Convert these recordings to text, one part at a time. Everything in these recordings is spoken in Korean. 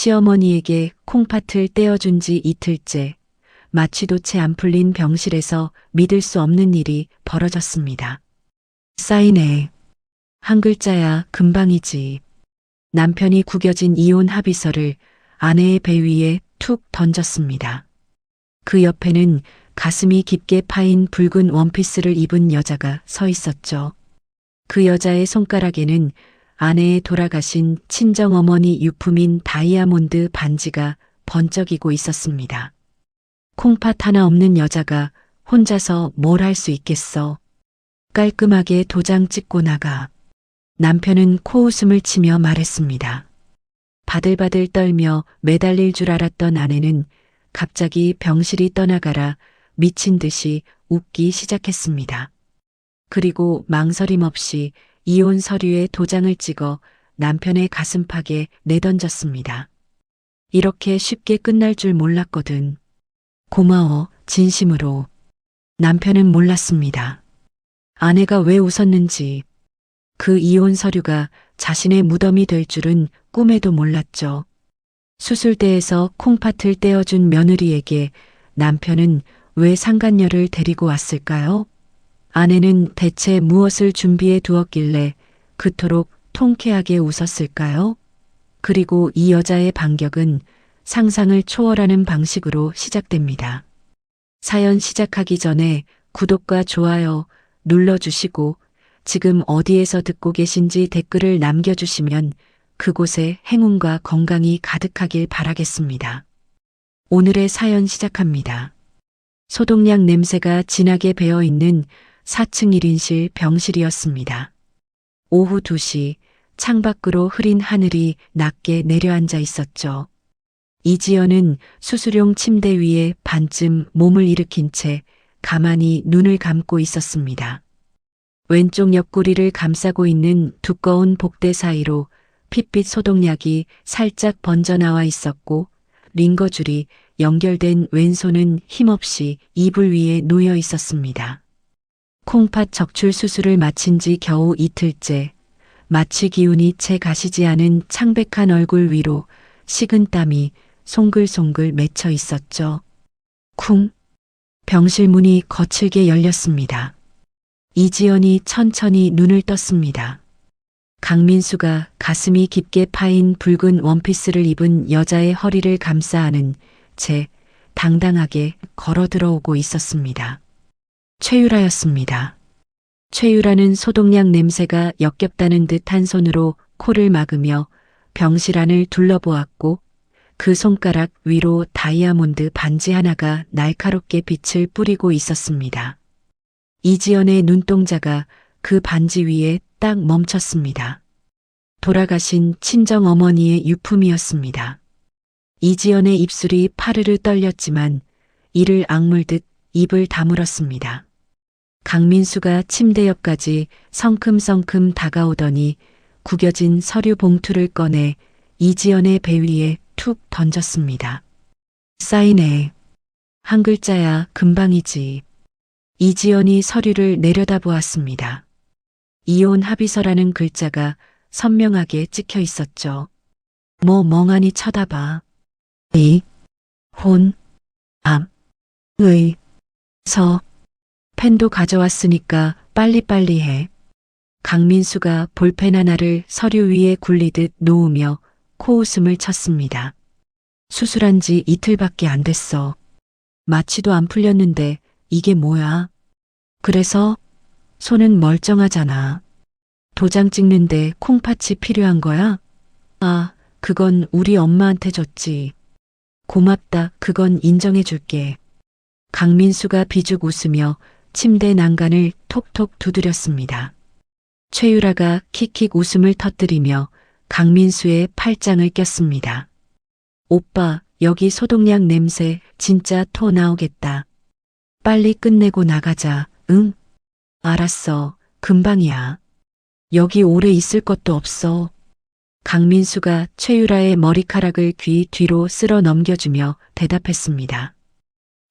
시어머니에게 콩팥을 떼어준 지 이틀째, 마취도 채 안 풀린 병실에서 믿을 수 없는 일이 벌어졌습니다. 사인해. 한 글자야 금방이지. 남편이 구겨진 이혼 합의서를 아내의 배 위에 툭 던졌습니다. 그 옆에는 가슴이 깊게 파인 붉은 원피스를 입은 여자가 서 있었죠. 그 여자의 손가락에는 아내의 돌아가신 친정어머니 유품인 다이아몬드 반지가 번쩍이고 있었습니다. 콩팥 하나 없는 여자가 혼자서 뭘 할 수 있겠어. 깔끔하게 도장 찍고 나가. 남편은 코웃음을 치며 말했습니다. 바들바들 떨며 매달릴 줄 알았던 아내는 갑자기 병실이 떠나가라 미친 듯이 웃기 시작했습니다. 그리고 망설임 없이 이혼 서류에 도장을 찍어 남편의 가슴팍에 내던졌습니다. 이렇게 쉽게 끝날 줄 몰랐거든. 고마워, 진심으로. 남편은 몰랐습니다. 아내가 왜 웃었는지, 그 이혼 서류가 자신의 무덤이 될 줄은 꿈에도 몰랐죠. 수술대에서 콩팥을 떼어준 며느리에게 남편은 왜 상간녀를 데리고 왔을까요? 아내는 대체 무엇을 준비해 두었길래 그토록 통쾌하게 웃었을까요? 그리고 이 여자의 반격은 상상을 초월하는 방식으로 시작됩니다. 사연 시작하기 전에 구독과 좋아요 눌러주시고 지금 어디에서 듣고 계신지 댓글을 남겨주시면 그곳에 행운과 건강이 가득하길 바라겠습니다. 오늘의 사연 시작합니다. 소독약 냄새가 진하게 배어있는 4층 1인실 병실이었습니다. 오후 2시 창밖으로 흐린 하늘이 낮게 내려앉아 있었죠. 이지연은 수술용 침대 위에 반쯤 몸을 일으킨 채 가만히 눈을 감고 있었습니다. 왼쪽 옆구리를 감싸고 있는 두꺼운 복대 사이로 핏빛 소독약이 살짝 번져나와 있었고 링거줄이 연결된 왼손은 힘없이 이불 위에 놓여 있었습니다. 콩팥 적출 수술을 마친 지 겨우 이틀째, 마취 기운이 채 가시지 않은 창백한 얼굴 위로 식은 땀이 송글송글 맺혀 있었죠. 쿵! 병실 문이 거칠게 열렸습니다. 이지연이 천천히 눈을 떴습니다. 강민수가 가슴이 깊게 파인 붉은 원피스를 입은 여자의 허리를 감싸 안은 채 당당하게 걸어 들어오고 있었습니다. 최유라였습니다. 최유라는 소독약 냄새가 역겹다는 듯 한 손으로 코를 막으며 병실 안을 둘러보았고 그 손가락 위로 다이아몬드 반지 하나가 날카롭게 빛을 뿌리고 있었습니다. 이지연의 눈동자가 그 반지 위에 딱 멈췄습니다. 돌아가신 친정어머니의 유품이었습니다. 이지연의 입술이 파르르 떨렸지만 이를 악물듯 입을 다물었습니다. 강민수가 침대 옆까지 성큼성큼 다가오더니 구겨진 서류 봉투를 꺼내 이지연의 배 위에 툭 던졌습니다. 사인해. 한 글자야 금방이지. 이지연이 서류를 내려다보았습니다. 이혼 합의서라는 글자가 선명하게 찍혀 있었죠. 뭐 멍하니 쳐다봐. 이, 혼, 암, 의, 서. 펜도 가져왔으니까 빨리빨리 해. 강민수가 볼펜 하나를 서류 위에 굴리듯 놓으며 코웃음을 쳤습니다. 수술한 지 이틀밖에 안 됐어. 마취도 안 풀렸는데 이게 뭐야? 그래서 손은 멀쩡하잖아. 도장 찍는데 콩팥이 필요한 거야? 아, 그건 우리 엄마한테 줬지. 고맙다. 그건 인정해 줄게. 강민수가 비죽 웃으며 침대 난간을 톡톡 두드렸습니다. 최유라가 킥킥 웃음을 터뜨리며 강민수의 팔짱을 꼈습니다. 오빠, 여기 소독약 냄새 진짜 토 나오겠다. 빨리 끝내고 나가자. 응? 알았어. 금방이야. 여기 오래 있을 것도 없어. 강민수가 최유라의 머리카락을 귀 뒤로 쓸어 넘겨주며 대답했습니다.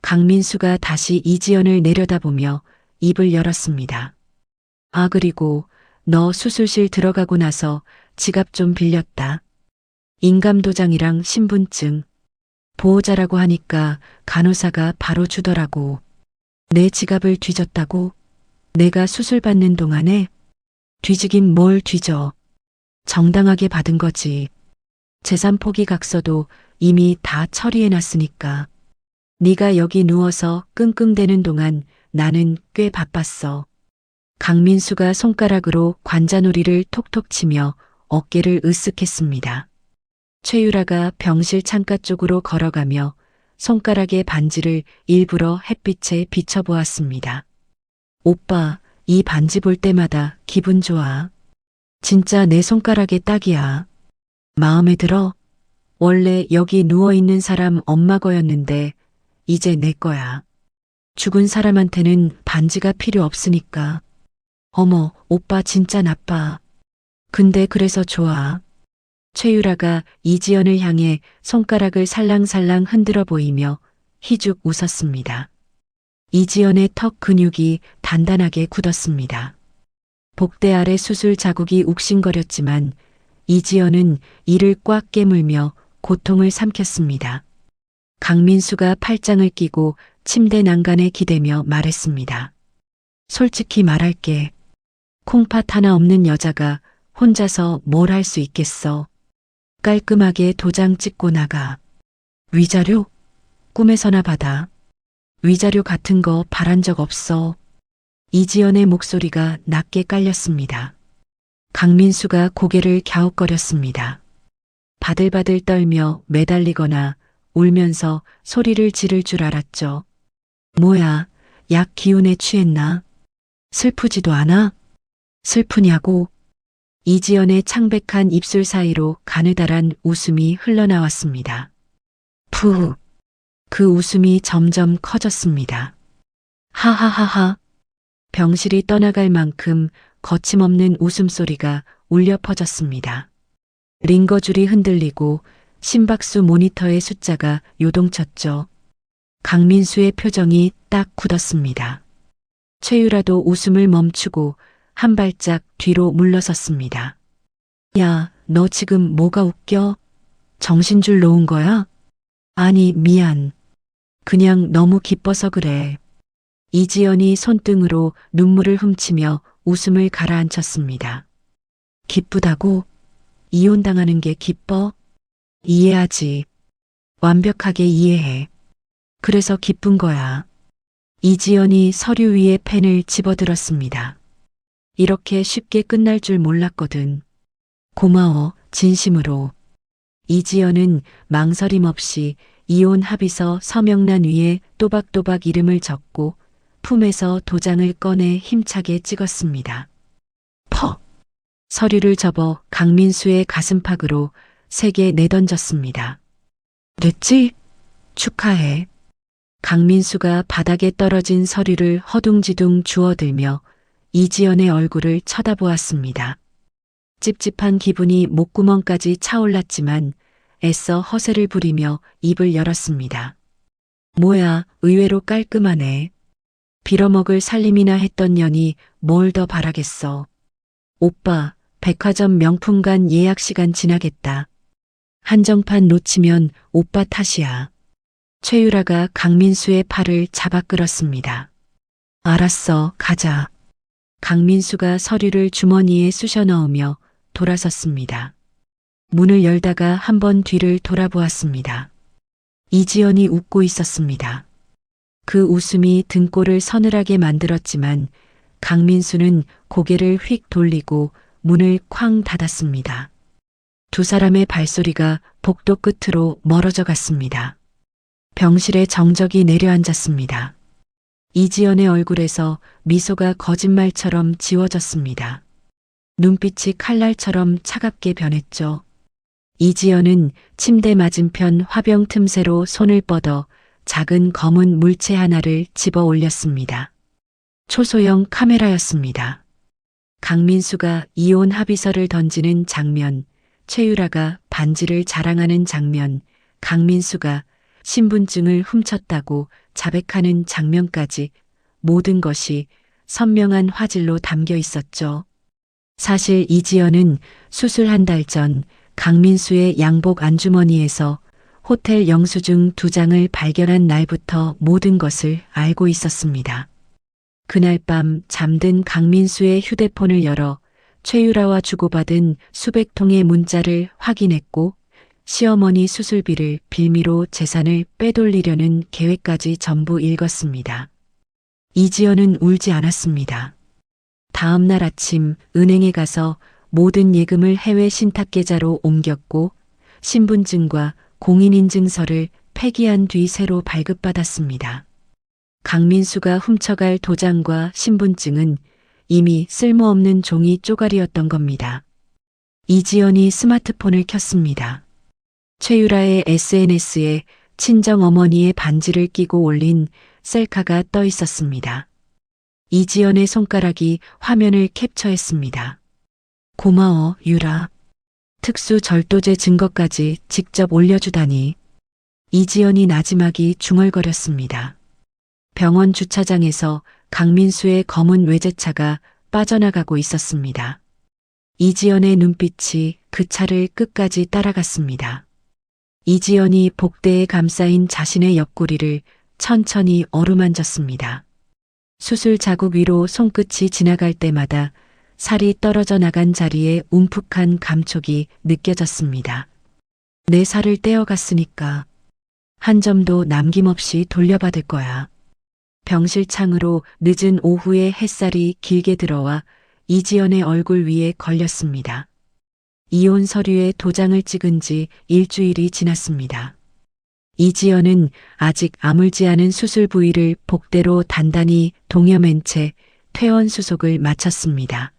강민수가 다시 이지연을 내려다보며 입을 열었습니다. 아, 그리고 너 수술실 들어가고 나서 지갑 좀 빌렸다. 인감도장이랑 신분증. 보호자라고 하니까 간호사가 바로 주더라고. 내 지갑을 뒤졌다고? 내가 수술 받는 동안에? 뒤지긴 뭘 뒤져. 정당하게 받은 거지. 재산 포기 각서도 이미 다 처리해놨으니까. 네가 여기 누워서 끙끙대는 동안 나는 꽤 바빴어. 강민수가 손가락으로 관자놀이를 톡톡 치며 어깨를 으쓱했습니다. 최유라가 병실 창가 쪽으로 걸어가며 손가락의 반지를 일부러 햇빛에 비춰보았습니다. 오빠, 이 반지 볼 때마다 기분 좋아. 진짜 내 손가락에 딱이야. 마음에 들어? 원래 여기 누워있는 사람 엄마 거였는데 이제 내 거야. 죽은 사람한테는 반지가 필요 없으니까. 어머, 오빠 진짜 나빠. 근데 그래서 좋아. 최유라가 이지연을 향해 손가락을 살랑살랑 흔들어 보이며 희죽 웃었습니다. 이지연의 턱 근육이 단단하게 굳었습니다. 복대 아래 수술 자국이 욱신거렸지만 이지연은 이를 꽉 깨물며 고통을 삼켰습니다. 강민수가 팔짱을 끼고 침대 난간에 기대며 말했습니다. 솔직히 말할게. 콩팥 하나 없는 여자가 혼자서 뭘 할 수 있겠어. 깔끔하게 도장 찍고 나가. 위자료? 꿈에서나 받아. 위자료 같은 거 바란 적 없어. 이지연의 목소리가 낮게 깔렸습니다. 강민수가 고개를 갸웃거렸습니다. 바들바들 떨며 매달리거나 울면서 소리를 지를 줄 알았죠. 뭐야, 약 기운에 취했나? 슬프지도 않아? 슬프냐고? 이지연의 창백한 입술 사이로 가느다란 웃음이 흘러나왔습니다. 푸. 그 웃음이 점점 커졌습니다. 하하하하. 병실이 떠나갈 만큼 거침없는 웃음소리가 울려 퍼졌습니다. 링거줄이 흔들리고 심박수 모니터의 숫자가 요동쳤죠. 강민수의 표정이 딱 굳었습니다. 최유라도 웃음을 멈추고 한 발짝 뒤로 물러섰습니다. 야, 너 지금 뭐가 웃겨? 정신줄 놓은 거야? 아니, 미안. 그냥 너무 기뻐서 그래. 이지연이 손등으로 눈물을 훔치며 웃음을 가라앉혔습니다. 기쁘다고? 이혼당하는 게 기뻐? 이해하지. 완벽하게 이해해. 그래서 기쁜 거야. 이지연이 서류 위에 펜을 집어들었습니다. 이렇게 쉽게 끝날 줄 몰랐거든. 고마워, 진심으로. 이지연은 망설임 없이 이혼 합의서 서명란 위에 또박또박 이름을 적고 품에서 도장을 꺼내 힘차게 찍었습니다. 퍽! 서류를 접어 강민수의 가슴팍으로 세게 내던졌습니다. 됐지? 축하해. 강민수가 바닥에 떨어진 서류를 허둥지둥 주워들며 이지연의 얼굴을 쳐다보았습니다. 찝찝한 기분이 목구멍까지 차올랐지만 애써 허세를 부리며 입을 열었습니다. 뭐야, 의외로 깔끔하네. 빌어먹을 살림이나 했던 년이 뭘 더 바라겠어. 오빠, 백화점 명품관 예약 시간 지나겠다. 한정판 놓치면 오빠 탓이야. 최유라가 강민수의 팔을 잡아 끌었습니다. 알았어, 가자. 강민수가 서류를 주머니에 쑤셔 넣으며 돌아섰습니다. 문을 열다가 한번 뒤를 돌아보았습니다. 이지연이 웃고 있었습니다. 그 웃음이 등골을 서늘하게 만들었지만 강민수는 고개를 휙 돌리고 문을 쾅 닫았습니다. 두 사람의 발소리가 복도 끝으로 멀어져 갔습니다. 병실에 정적이 내려앉았습니다. 이지연의 얼굴에서 미소가 거짓말처럼 지워졌습니다. 눈빛이 칼날처럼 차갑게 변했죠. 이지연은 침대 맞은편 화병 틈새로 손을 뻗어 작은 검은 물체 하나를 집어 올렸습니다. 초소형 카메라였습니다. 강민수가 이혼 합의서를 던지는 장면, 최유라가 반지를 자랑하는 장면, 강민수가 신분증을 훔쳤다고 자백하는 장면까지 모든 것이 선명한 화질로 담겨 있었죠. 사실 이지연은 수술 한 달 전 강민수의 양복 안주머니에서 호텔 영수증 2장을 발견한 날부터 모든 것을 알고 있었습니다. 그날 밤 잠든 강민수의 휴대폰을 열어 최유라와 주고받은 수백 통의 문자를 확인했고 시어머니 수술비를 빌미로 재산을 빼돌리려는 계획까지 전부 읽었습니다. 이지연은 울지 않았습니다. 다음 날 아침 은행에 가서 모든 예금을 해외 신탁계좌로 옮겼고 신분증과 공인인증서를 폐기한 뒤 새로 발급받았습니다. 강민수가 훔쳐갈 도장과 신분증은 이미 쓸모없는 종이 쪼가리였던 겁니다. 이지연이 스마트폰을 켰습니다. 최유라의 SNS에 친정어머니의 반지를 끼고 올린 셀카가 떠 있었습니다. 이지연의 손가락이 화면을 캡처했습니다. 고마워, 유라. 특수 절도죄 증거까지 직접 올려주다니. 이지연이 나지막이 중얼거렸습니다. 병원 주차장에서 강민수의 검은 외제차가 빠져나가고 있었습니다. 이지연의 눈빛이 그 차를 끝까지 따라갔습니다. 이지연이 복대에 감싸인 자신의 옆구리를 천천히 어루만졌습니다. 수술 자국 위로 손끝이 지나갈 때마다 살이 떨어져 나간 자리에 움푹한 감촉이 느껴졌습니다. 내 살을 떼어갔으니까 한 점도 남김없이 돌려받을 거야. 병실 창으로 늦은 오후에 햇살이 길게 들어와 이지연의 얼굴 위에 걸렸습니다. 이혼 서류에 도장을 찍은 지 일주일이 지났습니다. 이지연은 아직 아물지 않은 수술 부위를 복대로 단단히 동여맨 채 퇴원 수속을 마쳤습니다.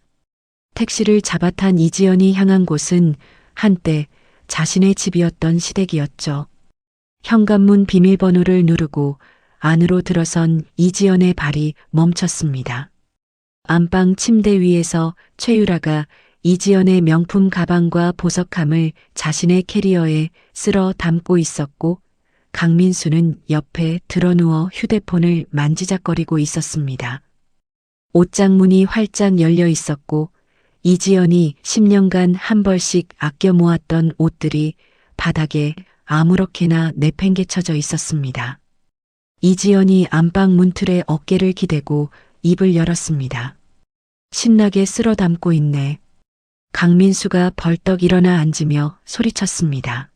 택시를 잡아탄 이지연이 향한 곳은 한때 자신의 집이었던 시댁이었죠. 현관문 비밀번호를 누르고 안으로 들어선 이지연의 발이 멈췄습니다. 안방 침대 위에서 최유라가 이지연의 명품 가방과 보석함을 자신의 캐리어에 쓸어 담고 있었고 강민수는 옆에 드러누워 휴대폰을 만지작거리고 있었습니다. 옷장 문이 활짝 열려 있었고 이지연이 10년간 한 벌씩 아껴 모았던 옷들이 바닥에 아무렇게나 내팽개쳐져 있었습니다. 이지연이 안방 문틀에 어깨를 기대고 입을 열었습니다. 신나게 쓸어 담고 있네. 강민수가 벌떡 일어나 앉으며 소리쳤습니다.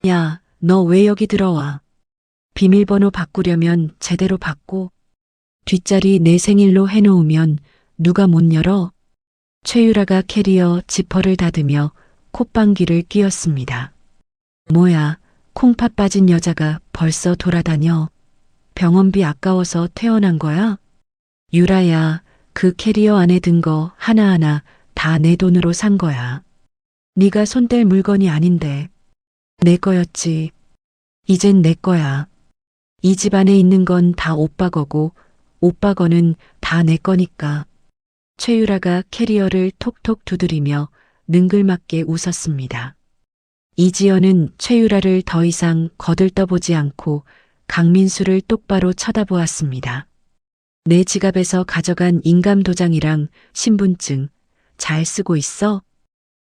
야, 너 왜 여기 들어와? 비밀번호 바꾸려면 제대로 바꿔. 뒷자리 내 생일로 해놓으면 누가 못 열어? 최유라가 캐리어 지퍼를 닫으며 콧방귀를 뀌었습니다. 뭐야, 콩팥 빠진 여자가 벌써 돌아다녀. 병원비 아까워서 퇴원한 거야? 유라야, 그 캐리어 안에 든 거 하나하나 다 내 돈으로 산 거야. 네가 손댈 물건이 아닌데. 내 거였지. 이젠 내 거야. 이 집 안에 있는 건 다 오빠 거고 오빠 거는 다 내 거니까. 최유라가 캐리어를 톡톡 두드리며 능글맞게 웃었습니다. 이지연은 최유라를 더 이상 거들떠보지 않고 강민수를 똑바로 쳐다보았습니다. 내 지갑에서 가져간 인감도장이랑 신분증 잘 쓰고 있어?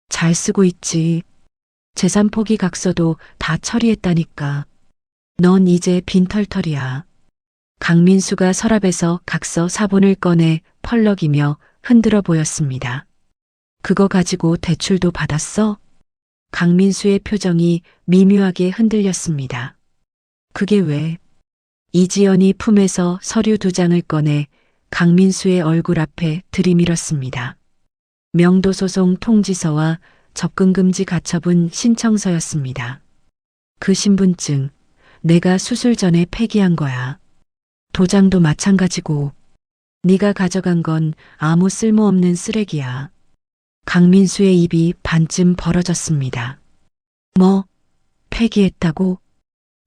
잘 쓰고 있지. 재산 포기 각서도 다 처리했다니까. 넌 이제 빈털털이야. 강민수가 서랍에서 각서 사본을 꺼내 펄럭이며 흔들어 보였습니다. 그거 가지고 대출도 받았어? 강민수의 표정이 미묘하게 흔들렸습니다. 그게 왜? 이지연이 품에서 서류 2장을 꺼내 강민수의 얼굴 앞에 들이밀었습니다. 명도소송 통지서와 접근금지 가처분 신청서였습니다. 그 신분증 내가 수술 전에 폐기한 거야. 도장도 마찬가지고 네가 가져간 건 아무 쓸모없는 쓰레기야. 강민수의 입이 반쯤 벌어졌습니다. 뭐? 폐기했다고?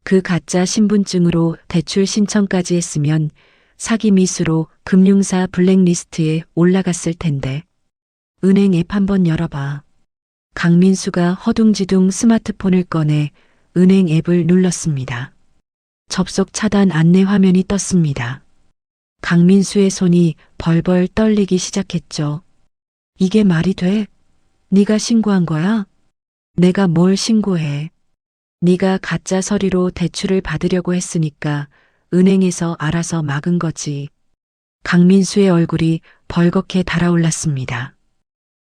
그 가짜 신분증으로 대출 신청까지 했으면 사기 미수로 금융사 블랙리스트에 올라갔을 텐데. 은행 앱 한번 열어봐. 강민수가 허둥지둥 스마트폰을 꺼내 은행 앱을 눌렀습니다. 접속 차단 안내 화면이 떴습니다. 강민수의 손이 벌벌 떨리기 시작했죠. 이게 말이 돼? 네가 신고한 거야? 내가 뭘 신고해. 네가 가짜 서류로 대출을 받으려고 했으니까 은행에서 알아서 막은 거지. 강민수의 얼굴이 벌겋게 달아올랐습니다.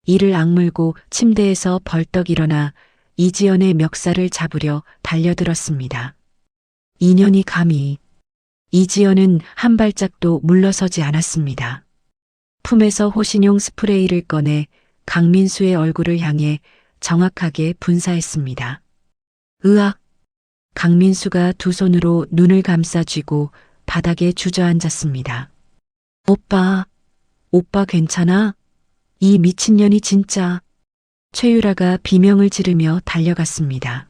이를 악물고 침대에서 벌떡 일어나 이지연의 멱살을 잡으려 달려들었습니다. 인연이 감히. 이지연은 한 발짝도 물러서지 않았습니다. 품에서 호신용 스프레이를 꺼내 강민수의 얼굴을 향해 정확하게 분사했습니다. 으악! 강민수가 두 손으로 눈을 감싸 쥐고 바닥에 주저앉았습니다. 오빠 괜찮아? 이 미친년이 진짜. 최유라가 비명을 지르며 달려갔습니다.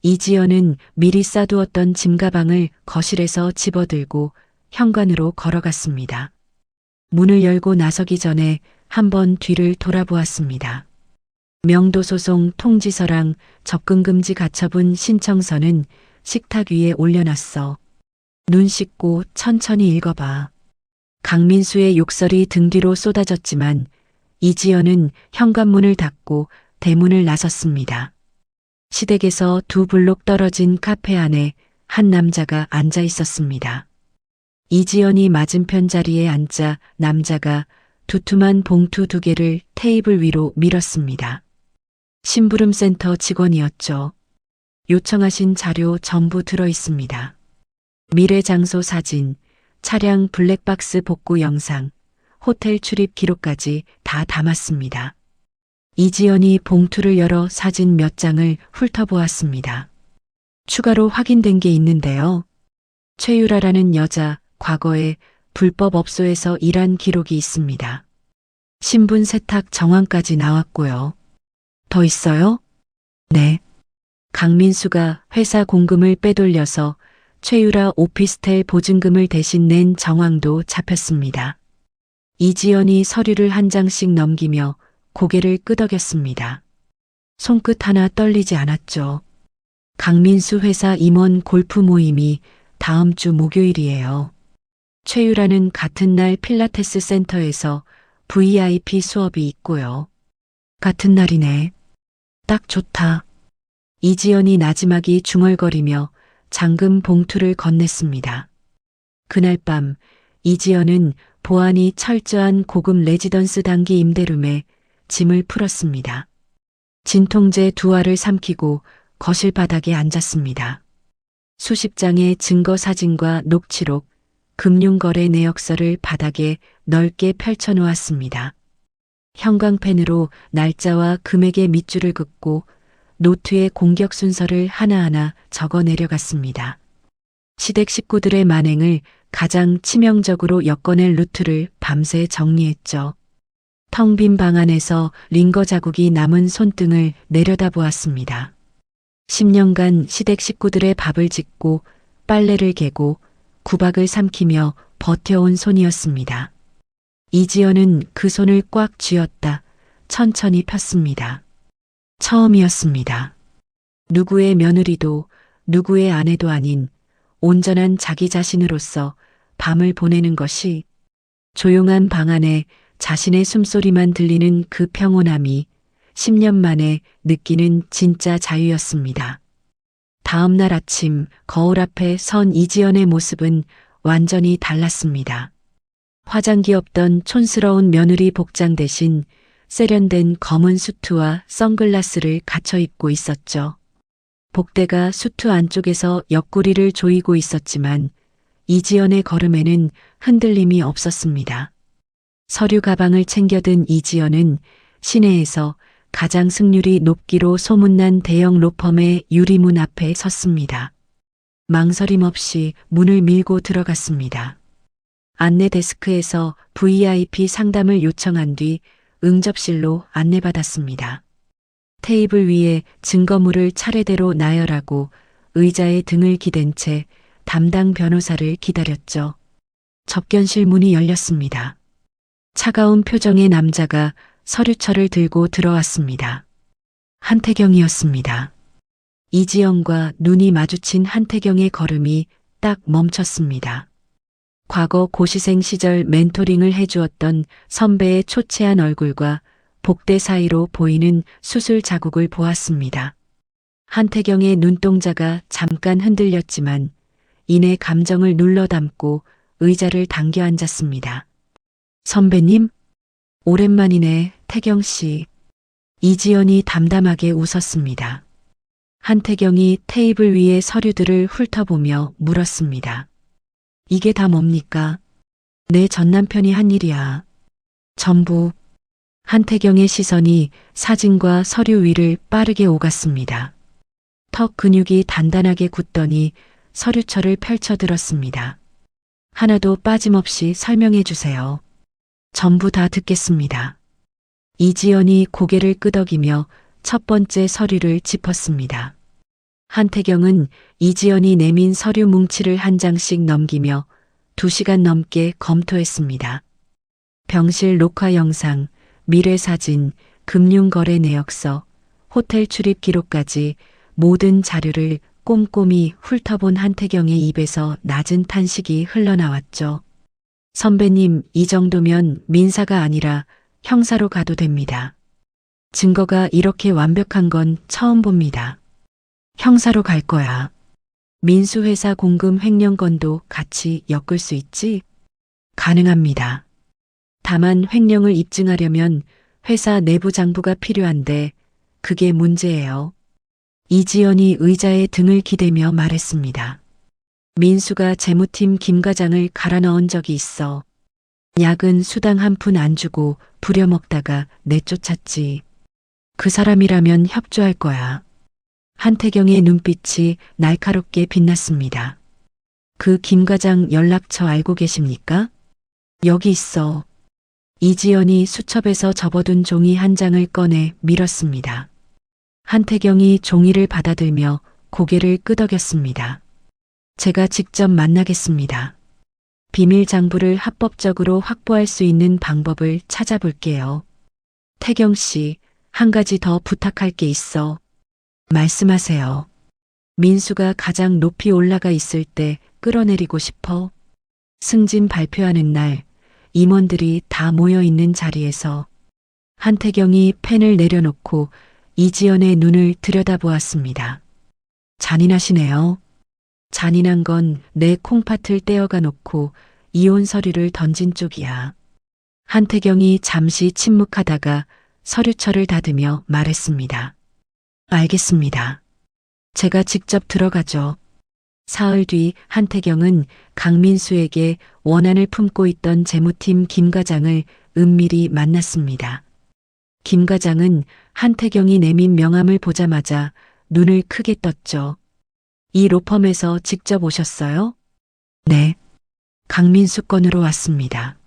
이지연은 미리 싸두었던 짐가방을 거실에서 집어들고 현관으로 걸어갔습니다. 문을 열고 나서기 전에 한번 뒤를 돌아보았습니다. 명도소송 통지서랑 접근금지 가처분 신청서는 식탁 위에 올려놨어. 눈 씻고 천천히 읽어봐. 강민수의 욕설이 등 뒤로 쏟아졌지만 이지연은 현관문을 닫고 대문을 나섰습니다. 시댁에서 두 블록 떨어진 카페 안에 한 남자가 앉아 있었습니다. 이지연이 맞은편 자리에 앉자 남자가 두툼한 봉투 두 개를 테이블 위로 밀었습니다. 심부름센터 직원이었죠. 요청하신 자료 전부 들어 있습니다. 미래 장소 사진, 차량 블랙박스 복구 영상, 호텔 출입 기록까지 다 담았습니다. 이지연이 봉투를 열어 사진 몇 장을 훑어보았습니다. 추가로 확인된 게 있는데요. 최유라라는 여자, 과거에 불법 업소에서 일한 기록이 있습니다. 신분 세탁 정황까지 나왔고요. 더 있어요? 네. 강민수가 회사 공금을 빼돌려서 최유라 오피스텔 보증금을 대신 낸 정황도 잡혔습니다. 이지연이 서류를 한 장씩 넘기며 고개를 끄덕였습니다. 손끝 하나 떨리지 않았죠. 강민수 회사 임원 골프 모임이 다음 주 목요일이에요. 최유라는 같은 날 필라테스 센터에서 VIP 수업이 있고요. 같은 날이네. 딱 좋다. 이지연이 나지막이 중얼거리며 잠금 봉투를 건넸습니다. 그날 밤 이지연은 보안이 철저한 고급 레지던스 단기 임대룸에 짐을 풀었습니다. 진통제 두 알을 삼키고 거실 바닥에 앉았습니다. 수십 장의 증거 사진과 녹취록, 금융거래 내역서를 바닥에 넓게 펼쳐놓았습니다. 형광펜으로 날짜와 금액의 밑줄을 긋고 노트에 공격 순서를 하나하나 적어 내려갔습니다. 시댁 식구들의 만행을 가장 치명적으로 엮어낼 루트를 밤새 정리했죠. 텅 빈 방 안에서 링거 자국이 남은 손등을 내려다보았습니다. 10년간 시댁 식구들의 밥을 짓고 빨래를 개고 구박을 삼키며 버텨온 손이었습니다. 이지연은 그 손을 꽉 쥐었다 천천히 폈습니다. 처음이었습니다. 누구의 며느리도 누구의 아내도 아닌 온전한 자기 자신으로서 밤을 보내는 것이 조용한 방 안에 자신의 숨소리만 들리는 그 평온함이 10년 만에 느끼는 진짜 자유였습니다. 다음 날 아침 거울 앞에 선 이지연의 모습은 완전히 달랐습니다. 화장기 없던 촌스러운 며느리 복장 대신 세련된 검은 수트와 선글라스를 갖춰 입고 있었죠. 복대가 수트 안쪽에서 옆구리를 조이고 있었지만 이지연의 걸음에는 흔들림이 없었습니다. 서류 가방을 챙겨든 이지연은 시내에서 가장 승률이 높기로 소문난 대형 로펌의 유리문 앞에 섰습니다. 망설임 없이 문을 밀고 들어갔습니다. 안내 데스크에서 VIP 상담을 요청한 뒤 응접실로 안내받았습니다. 테이블 위에 증거물을 차례대로 나열하고 의자에 등을 기댄 채 담당 변호사를 기다렸죠. 접견실 문이 열렸습니다. 차가운 표정의 남자가 서류철을 들고 들어왔습니다. 한태경이었습니다. 이지연과 눈이 마주친 한태경의 걸음이 딱 멈췄습니다. 과거 고시생 시절 멘토링을 해주었던 선배의 초췌한 얼굴과 복대 사이로 보이는 수술 자국을 보았습니다. 한태경의 눈동자가 잠깐 흔들렸지만 이내 감정을 눌러 담고 의자를 당겨 앉았습니다. 선배님? 오랜만이네, 태경 씨. 이지연이 담담하게 웃었습니다. 한태경이 테이블 위의 서류들을 훑어보며 물었습니다. 이게 다 뭡니까? 내 전남편이 한 일이야. 전부. 한태경의 시선이 사진과 서류 위를 빠르게 오갔습니다. 턱 근육이 단단하게 굳더니 서류철을 펼쳐들었습니다. 하나도 빠짐없이 설명해 주세요. 전부 다 듣겠습니다. 이지연이 고개를 끄덕이며 첫 번째 서류를 짚었습니다. 한태경은 이지연이 내민 서류 뭉치를 한 장씩 넘기며 2시간 넘게 검토했습니다. 병실 녹화 영상, 미래 사진, 금융거래 내역서, 호텔 출입 기록까지 모든 자료를 꼼꼼히 훑어본 한태경의 입에서 낮은 탄식이 흘러나왔죠. 선배님, 이 정도면 민사가 아니라 형사로 가도 됩니다. 증거가 이렇게 완벽한 건 처음 봅니다. 형사로 갈 거야. 민수회사 공금 횡령 건도 같이 엮을 수 있지? 가능합니다. 다만 횡령을 입증하려면 회사 내부 장부가 필요한데 그게 문제예요. 이지연이 의자에 등을 기대며 말했습니다. 민수가 재무팀 김 과장을 갈아 넣은 적이 있어. 약은 수당 한 푼 안 주고 부려먹다가 내쫓았지. 그 사람이라면 협조할 거야. 한태경의 눈빛이 날카롭게 빛났습니다. 그 김 과장 연락처 알고 계십니까? 여기 있어. 이지연이 수첩에서 접어둔 종이 한 장을 꺼내 밀었습니다. 한태경이 종이를 받아들며 고개를 끄덕였습니다. 제가 직접 만나겠습니다. 비밀 장부를 합법적으로 확보할 수 있는 방법을 찾아볼게요. 태경 씨, 한 가지 더 부탁할 게 있어. 말씀하세요. 민수가 가장 높이 올라가 있을 때 끌어내리고 싶어. 승진 발표하는 날 임원들이 다 모여 있는 자리에서. 한태경이 펜을 내려놓고 이지연의 눈을 들여다보았습니다. 잔인하시네요. 잔인한 건 내 콩팥을 떼어가 놓고 이혼 서류를 던진 쪽이야. 한태경이 잠시 침묵하다가 서류철을 닫으며 말했습니다. 알겠습니다. 제가 직접 들어가죠. 사흘 뒤 한태경은 강민수에게 원한을 품고 있던 재무팀 김 과장을 은밀히 만났습니다. 김 과장은 한태경이 내민 명함을 보자마자 눈을 크게 떴죠. 이 로펌에서 직접 오셨어요? 네. 강민수 건으로 왔습니다.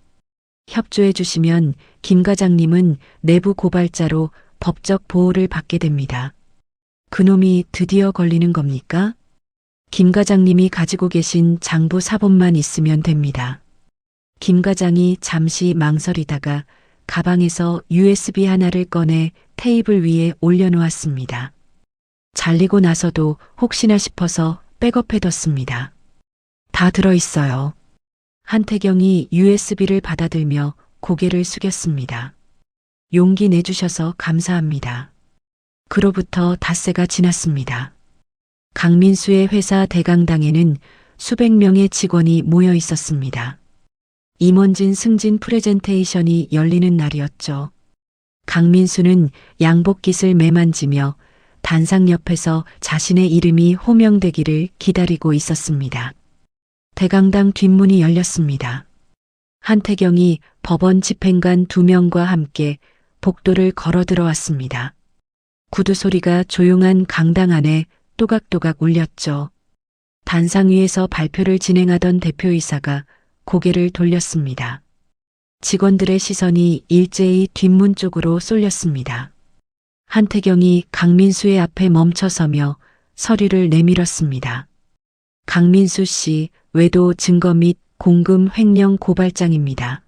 협조해 주시면 김 과장님은 내부 고발자로 법적 보호를 받게 됩니다. 그놈이 드디어 걸리는 겁니까? 김 과장님이 가지고 계신 장부 사본만 있으면 됩니다. 김 과장이 잠시 망설이다가 가방에서 USB 하나를 꺼내 테이블 위에 올려놓았습니다. 잘리고 나서도 혹시나 싶어서 백업해뒀습니다. 다 들어있어요. 한태경이 USB를 받아들며 고개를 숙였습니다. 용기 내주셔서 감사합니다. 그로부터 닷새가 지났습니다. 강민수의 회사 대강당에는 수백 명의 직원이 모여 있었습니다. 임원진 승진 프레젠테이션이 열리는 날이었죠. 강민수는 양복깃을 매만지며 단상 옆에서 자신의 이름이 호명되기를 기다리고 있었습니다. 대강당 뒷문이 열렸습니다. 한태경이 법원 집행관 2명과 함께 복도를 걸어 들어왔습니다. 구두 소리가 조용한 강당 안에 또각또각 울렸죠. 단상 위에서 발표를 진행하던 대표이사가 고개를 돌렸습니다. 직원들의 시선이 일제히 뒷문 쪽으로 쏠렸습니다. 한태경이 강민수의 앞에 멈춰서며 서류를 내밀었습니다. 강민수 씨 외도 증거 및 공금 횡령 고발장입니다.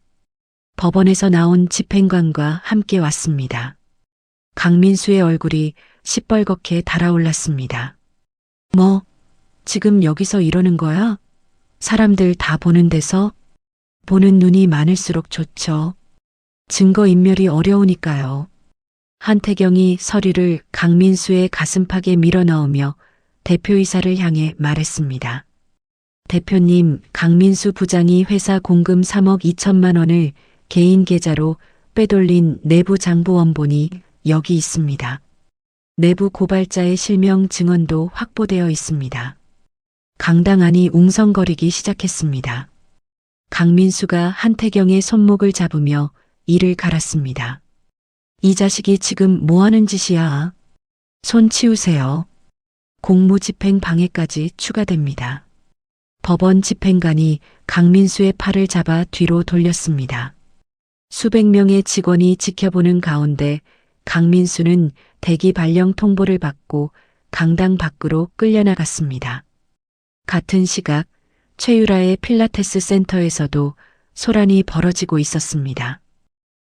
법원에서 나온 집행관과 함께 왔습니다. 강민수의 얼굴이 시뻘겋게 달아올랐습니다. 뭐, 지금 여기서 이러는 거야? 사람들 다 보는 데서? 보는 눈이 많을수록 좋죠. 증거인멸이 어려우니까요. 한태경이 서류를 강민수의 가슴팍에 밀어넣으며 대표이사를 향해 말했습니다. 대표님, 강민수 부장이 회사 공금 3억 2천만 원을 개인 계좌로 빼돌린 내부 장부 원본이 여기 있습니다. 내부 고발자의 실명 증언도 확보되어 있습니다. 강당안이 웅성거리기 시작했습니다. 강민수가 한태경의 손목을 잡으며 이를 갈았습니다. 이 자식이 지금 뭐 하는 짓이야? 손 치우세요. 공무집행 방해까지 추가됩니다. 법원 집행관이 강민수의 팔을 잡아 뒤로 돌렸습니다. 수백 명의 직원이 지켜보는 가운데 강민수는 대기 발령 통보를 받고 강당 밖으로 끌려나갔습니다. 같은 시각 최유라의 필라테스 센터에서도 소란이 벌어지고 있었습니다.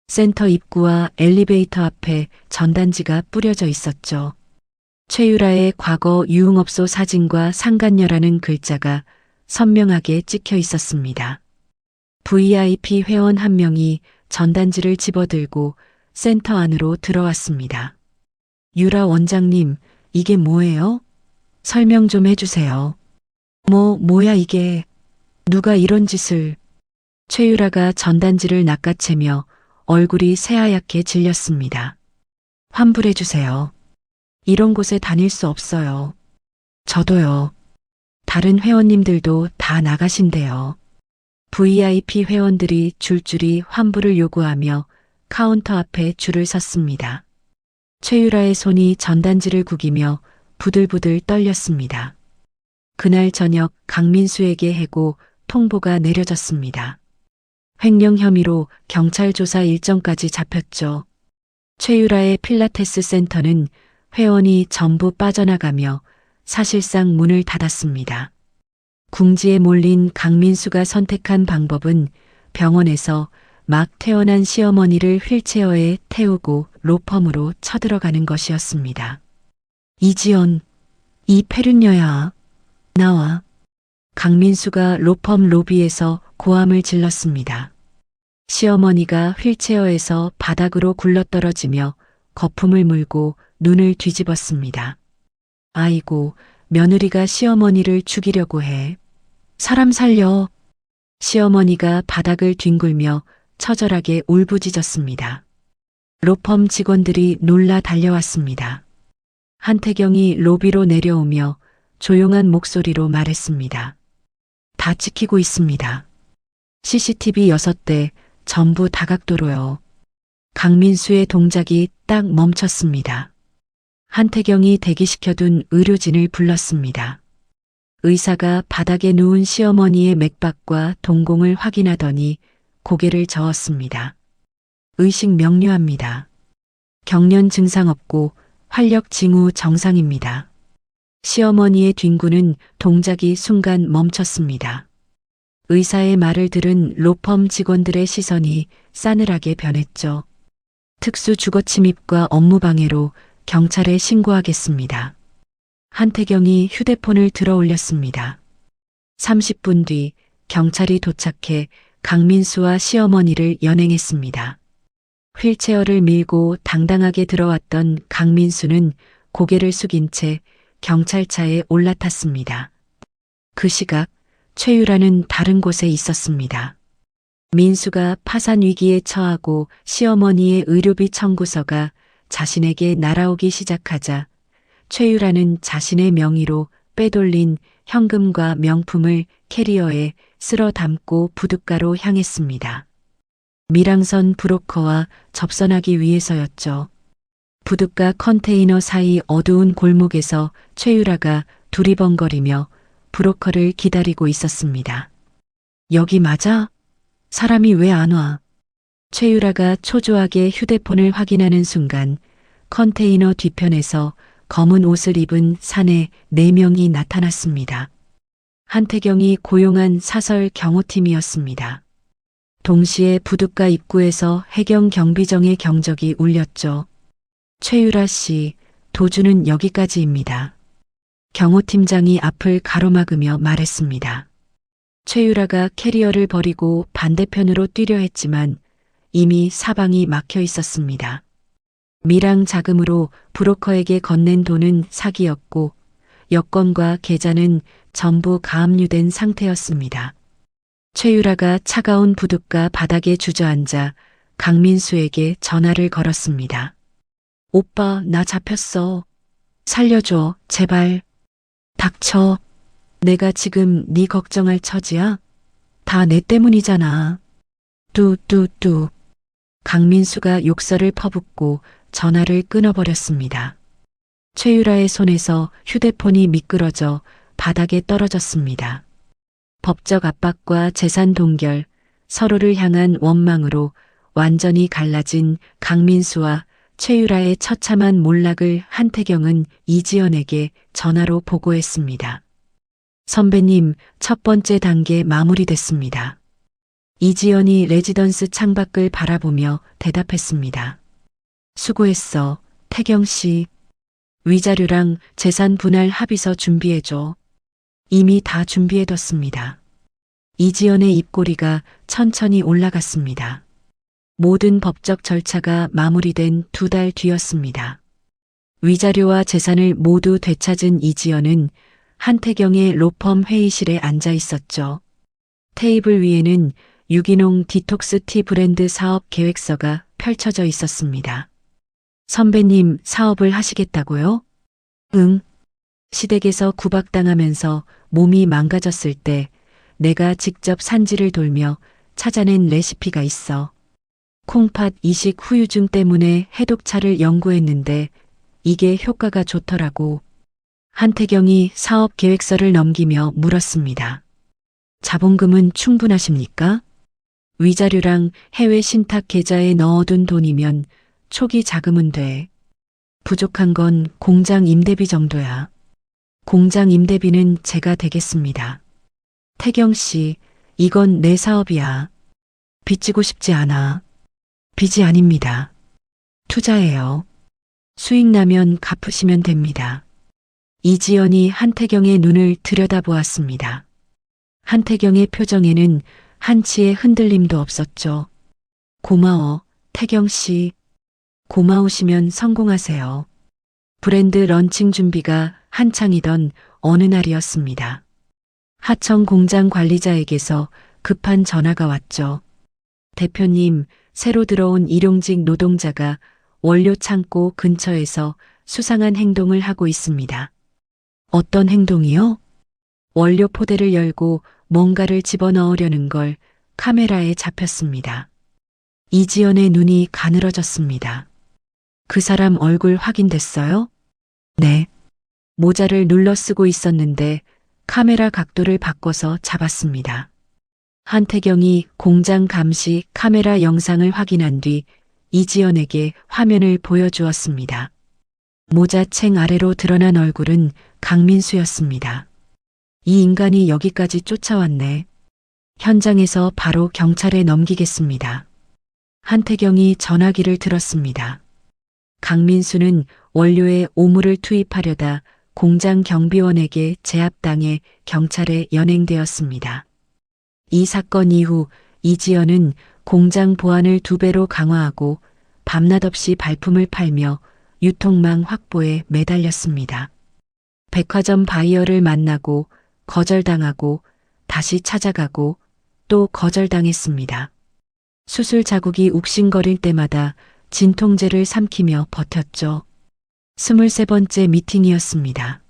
센터 입구와 엘리베이터 앞에 전단지가 뿌려져 있었죠. 최유라의 과거 유흥업소 사진과 상간녀라는 글자가 선명하게 찍혀 있었습니다. VIP 회원 한 명이 전단지를 집어들고 센터 안으로 들어왔습니다. 유라 원장님, 이게 뭐예요? 설명 좀 해주세요. 뭐야 이게. 누가 이런 짓을. 최유라가 전단지를 낚아채며 얼굴이 새하얗게 질렸습니다. 환불해주세요. 이런 곳에 다닐 수 없어요. 저도요. 다른 회원님들도 다 나가신대요. VIP 회원들이 줄줄이 환불을 요구하며 카운터 앞에 줄을 섰습니다. 최유라의 손이 전단지를 구기며 부들부들 떨렸습니다. 그날 저녁 강민수에게 해고 통보가 내려졌습니다. 횡령 혐의로 경찰 조사 일정까지 잡혔죠. 최유라의 필라테스 센터는 회원이 전부 빠져나가며 사실상 문을 닫았습니다. 궁지에 몰린 강민수가 선택한 방법은 병원에서 막 퇴원한 시어머니를 휠체어에 태우고 로펌으로 쳐들어가는 것이었습니다. 이지연, 이 패륜녀야, 나와. 강민수가 로펌 로비에서 고함을 질렀습니다. 시어머니가 휠체어에서 바닥으로 굴러떨어지며 거품을 물고 눈을 뒤집었습니다. 아이고, 며느리가 시어머니를 죽이려고 해. 사람 살려. 시어머니가 바닥을 뒹굴며 처절하게 울부짖었습니다. 로펌 직원들이 놀라 달려왔습니다. 한태경이 로비로 내려오며 조용한 목소리로 말했습니다. 다 찍히고 있습니다. CCTV 6대 전부 다각도로요. 강민수의 동작이 딱 멈췄습니다. 한태경이 대기시켜둔 의료진을 불렀습니다. 의사가 바닥에 누운 시어머니의 맥박과 동공을 확인하더니 고개를 저었습니다. 의식 명료합니다. 경련 증상 없고 활력 징후 정상입니다. 시어머니의 뒹구는 동작이 순간 멈췄습니다. 의사의 말을 들은 로펌 직원들의 시선이 싸늘하게 변했죠. 특수 주거 침입과 업무 방해로 경찰에 신고하겠습니다. 한태경이 휴대폰을 들어 올렸습니다. 30분 뒤 경찰이 도착해 강민수와 시어머니를 연행했습니다. 휠체어를 밀고 당당하게 들어왔던 강민수는 고개를 숙인 채 경찰차에 올라탔습니다. 그 시각 최유라는 다른 곳에 있었습니다. 민수가 파산 위기에 처하고 시어머니의 의료비 청구서가 자신에게 날아오기 시작하자 최유라는 자신의 명의로 빼돌린 현금과 명품을 캐리어에 쓸어 담고 부둣가로 향했습니다. 밀항선 브로커와 접선하기 위해서였죠. 부둣가 컨테이너 사이 어두운 골목에서 최유라가 두리번거리며 브로커를 기다리고 있었습니다. 여기 맞아? 사람이 왜 안 와? 최유라가 초조하게 휴대폰을 확인하는 순간 컨테이너 뒤편에서 검은 옷을 입은 사내 4명이 나타났습니다. 한태경이 고용한 사설 경호팀이었습니다. 동시에 부둣가 입구에서 해경 경비정의 경적이 울렸죠. 최유라 씨, 도주는 여기까지입니다. 경호팀장이 앞을 가로막으며 말했습니다. 최유라가 캐리어를 버리고 반대편으로 뛰려 했지만 이미 사방이 막혀 있었습니다. 미랑 자금으로 브로커에게 건넨 돈은 사기였고 여권과 계좌는 전부 가압류된 상태였습니다. 최유라가 차가운 부둣가 바닥에 주저앉아 강민수에게 전화를 걸었습니다. 오빠, 나 잡혔어. 살려줘, 제발. 닥쳐. 내가 지금 네 걱정할 처지야? 다 내 때문이잖아. 뚜뚜뚜. 강민수가 욕설을 퍼붓고 전화를 끊어버렸습니다. 최유라의 손에서 휴대폰이 미끄러져 바닥에 떨어졌습니다. 법적 압박과 재산 동결, 서로를 향한 원망으로 완전히 갈라진 강민수와 최유라의 처참한 몰락을 한태경은 이지연에게 전화로 보고했습니다. 선배님, 첫 번째 단계 마무리됐습니다. 이지연이 레지던스 창밖을 바라보며 대답했습니다. 수고했어, 태경 씨. 위자료랑 재산 분할 합의서 준비해줘. 이미 다 준비해뒀습니다. 이지연의 입꼬리가 천천히 올라갔습니다. 모든 법적 절차가 마무리된 2달 뒤였습니다. 위자료와 재산을 모두 되찾은 이지연은 한태경의 로펌 회의실에 앉아 있었죠. 테이블 위에는 유기농 디톡스 티 브랜드 사업 계획서가 펼쳐져 있었습니다. 선배님, 사업을 하시겠다고요? 응. 시댁에서 구박당하면서 몸이 망가졌을 때 내가 직접 산지를 돌며 찾아낸 레시피가 있어. 콩팥 이식 후유증 때문에 해독차를 연구했는데 이게 효과가 좋더라고. 한태경이 사업 계획서를 넘기며 물었습니다. 자본금은 충분하십니까? 위자료랑 해외 신탁 계좌에 넣어둔 돈이면 초기 자금은 돼. 부족한 건 공장 임대비 정도야. 공장 임대비는 제가 대겠습니다. 태경 씨, 이건 내 사업이야. 빚지고 싶지 않아. 빚이 아닙니다. 투자예요. 수익 나면 갚으시면 됩니다. 이지연이 한태경의 눈을 들여다보았습니다. 한태경의 표정에는 한치의 흔들림도 없었죠. 고마워, 태경 씨. 고마우시면 성공하세요. 브랜드 런칭 준비가 한창이던 어느 날이었습니다. 하청 공장 관리자에게서 급한 전화가 왔죠. 대표님, 새로 들어온 일용직 노동자가 원료 창고 근처에서 수상한 행동을 하고 있습니다. 어떤 행동이요? 원료 포대를 열고 뭔가를 집어넣으려는 걸 카메라에 잡혔습니다. 이지연의 눈이 가늘어졌습니다. 그 사람 얼굴 확인됐어요? 네. 모자를 눌러 쓰고 있었는데 카메라 각도를 바꿔서 잡았습니다. 한태경이 공장 감시 카메라 영상을 확인한 뒤 이지연에게 화면을 보여주었습니다. 모자챙 아래로 드러난 얼굴은 강민수였습니다. 이 인간이 여기까지 쫓아왔네. 현장에서 바로 경찰에 넘기겠습니다. 한태경이 전화기를 들었습니다. 강민수는 원료에 오물을 투입하려다 공장 경비원에게 제압당해 경찰에 연행되었습니다. 이 사건 이후 이지연은 공장 보안을 2배로 강화하고 밤낮 없이 발품을 팔며 유통망 확보에 매달렸습니다. 백화점 바이어를 만나고 거절당하고 다시 찾아가고 또 거절당했습니다. 수술 자국이 욱신거릴 때마다 진통제를 삼키며 버텼죠. 23번째 미팅이었습니다.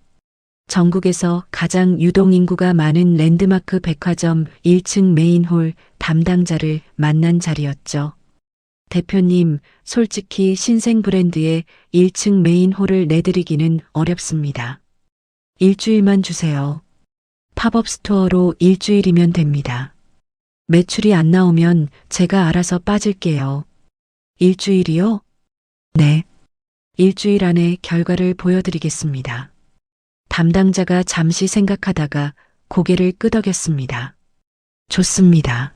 전국에서 가장 유동인구가 많은 랜드마크 백화점 1층 메인홀 담당자를 만난 자리였죠. 대표님, 솔직히 신생 브랜드의 1층 메인홀을 내드리기는 어렵습니다. 일주일만 주세요. 팝업 스토어로 일주일이면 됩니다. 매출이 안 나오면 제가 알아서 빠질게요. 일주일이요? 네. 일주일 안에 결과를 보여드리겠습니다. 담당자가 잠시 생각하다가 고개를 끄덕였습니다. 좋습니다.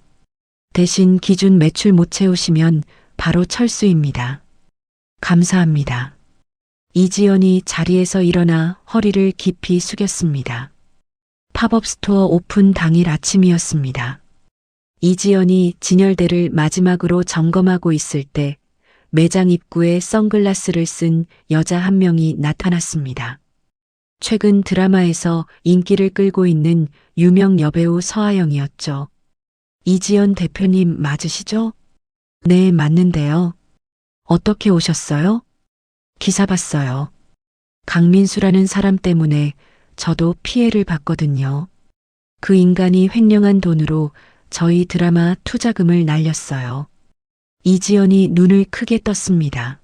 대신 기준 매출 못 채우시면 바로 철수입니다. 감사합니다. 이지연이 자리에서 일어나 허리를 깊이 숙였습니다. 팝업 스토어 오픈 당일 아침이었습니다. 이지연이 진열대를 마지막으로 점검하고 있을 때 매장 입구에 선글라스를 쓴 여자 한 명이 나타났습니다. 최근 드라마에서 인기를 끌고 있는 유명 여배우 서아영이었죠. 이지연 대표님 맞으시죠? 네, 맞는데요. 어떻게 오셨어요? 기사 봤어요. 강민수라는 사람 때문에 저도 피해를 봤거든요. 그 인간이 횡령한 돈으로 저희 드라마 투자금을 날렸어요. 이지연이 눈을 크게 떴습니다.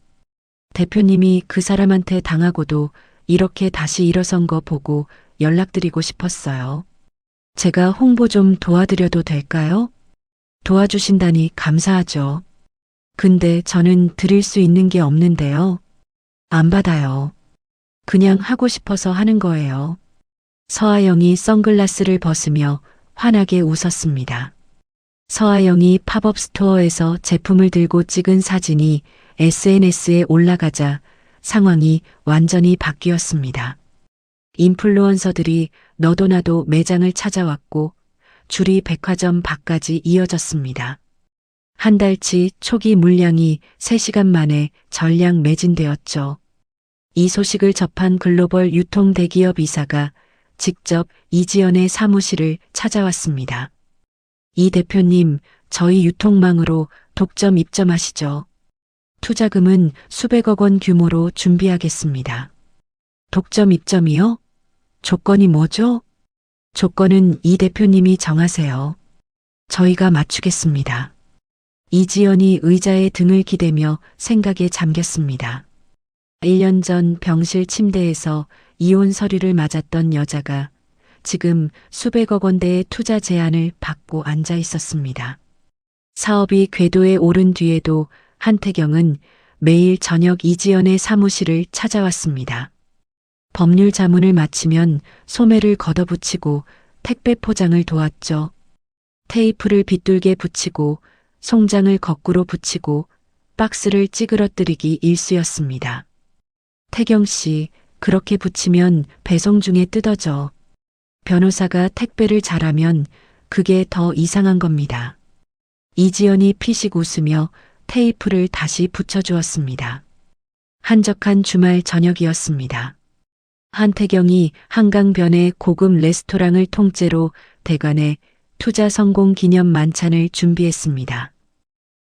대표님이 그 사람한테 당하고도 이렇게 다시 일어선 거 보고 연락드리고 싶었어요. 제가 홍보 좀 도와드려도 될까요? 도와주신다니 감사하죠. 근데 저는 드릴 수 있는 게 없는데요. 안 받아요. 그냥 하고 싶어서 하는 거예요. 서아영이 선글라스를 벗으며 환하게 웃었습니다. 서아영이 팝업 스토어에서 제품을 들고 찍은 사진이 SNS에 올라가자 상황이 완전히 바뀌었습니다. 인플루언서들이 너도 나도 매장을 찾아왔고 줄이 백화점 밖까지 이어졌습니다. 한 달치 초기 물량이 3시간 만에 전량 매진되었죠. 이 소식을 접한 글로벌 유통 대기업 이사가 직접 이지연의 사무실을 찾아왔습니다. 이 대표님, 저희 유통망으로 독점 입점하시죠. 투자금은 수백억 원 규모로 준비하겠습니다. 독점 입점이요? 조건이 뭐죠? 조건은 이 대표님이 정하세요. 저희가 맞추겠습니다. 이지연이 의자에 등을 기대며 생각에 잠겼습니다. 1년 전 병실 침대에서 이혼 서류를 맞았던 여자가 지금 수백억 원대의 투자 제안을 받고 앉아 있었습니다. 사업이 궤도에 오른 뒤에도 한태경은 매일 저녁 이지연의 사무실을 찾아왔습니다. 법률 자문을 마치면 소매를 걷어붙이고 택배 포장을 도왔죠. 테이프를 빗둘게 붙이고 송장을 거꾸로 붙이고 박스를 찌그러뜨리기 일쑤였습니다. 태경 씨, 그렇게 붙이면 배송 중에 뜯어져. 변호사가 택배를 잘하면 그게 더 이상한 겁니다. 이지연이 피식 웃으며 테이프를 다시 붙여주었습니다. 한적한 주말 저녁이었습니다. 한태경이 한강변의 고급 레스토랑을 통째로 대관해 투자 성공 기념 만찬을 준비했습니다.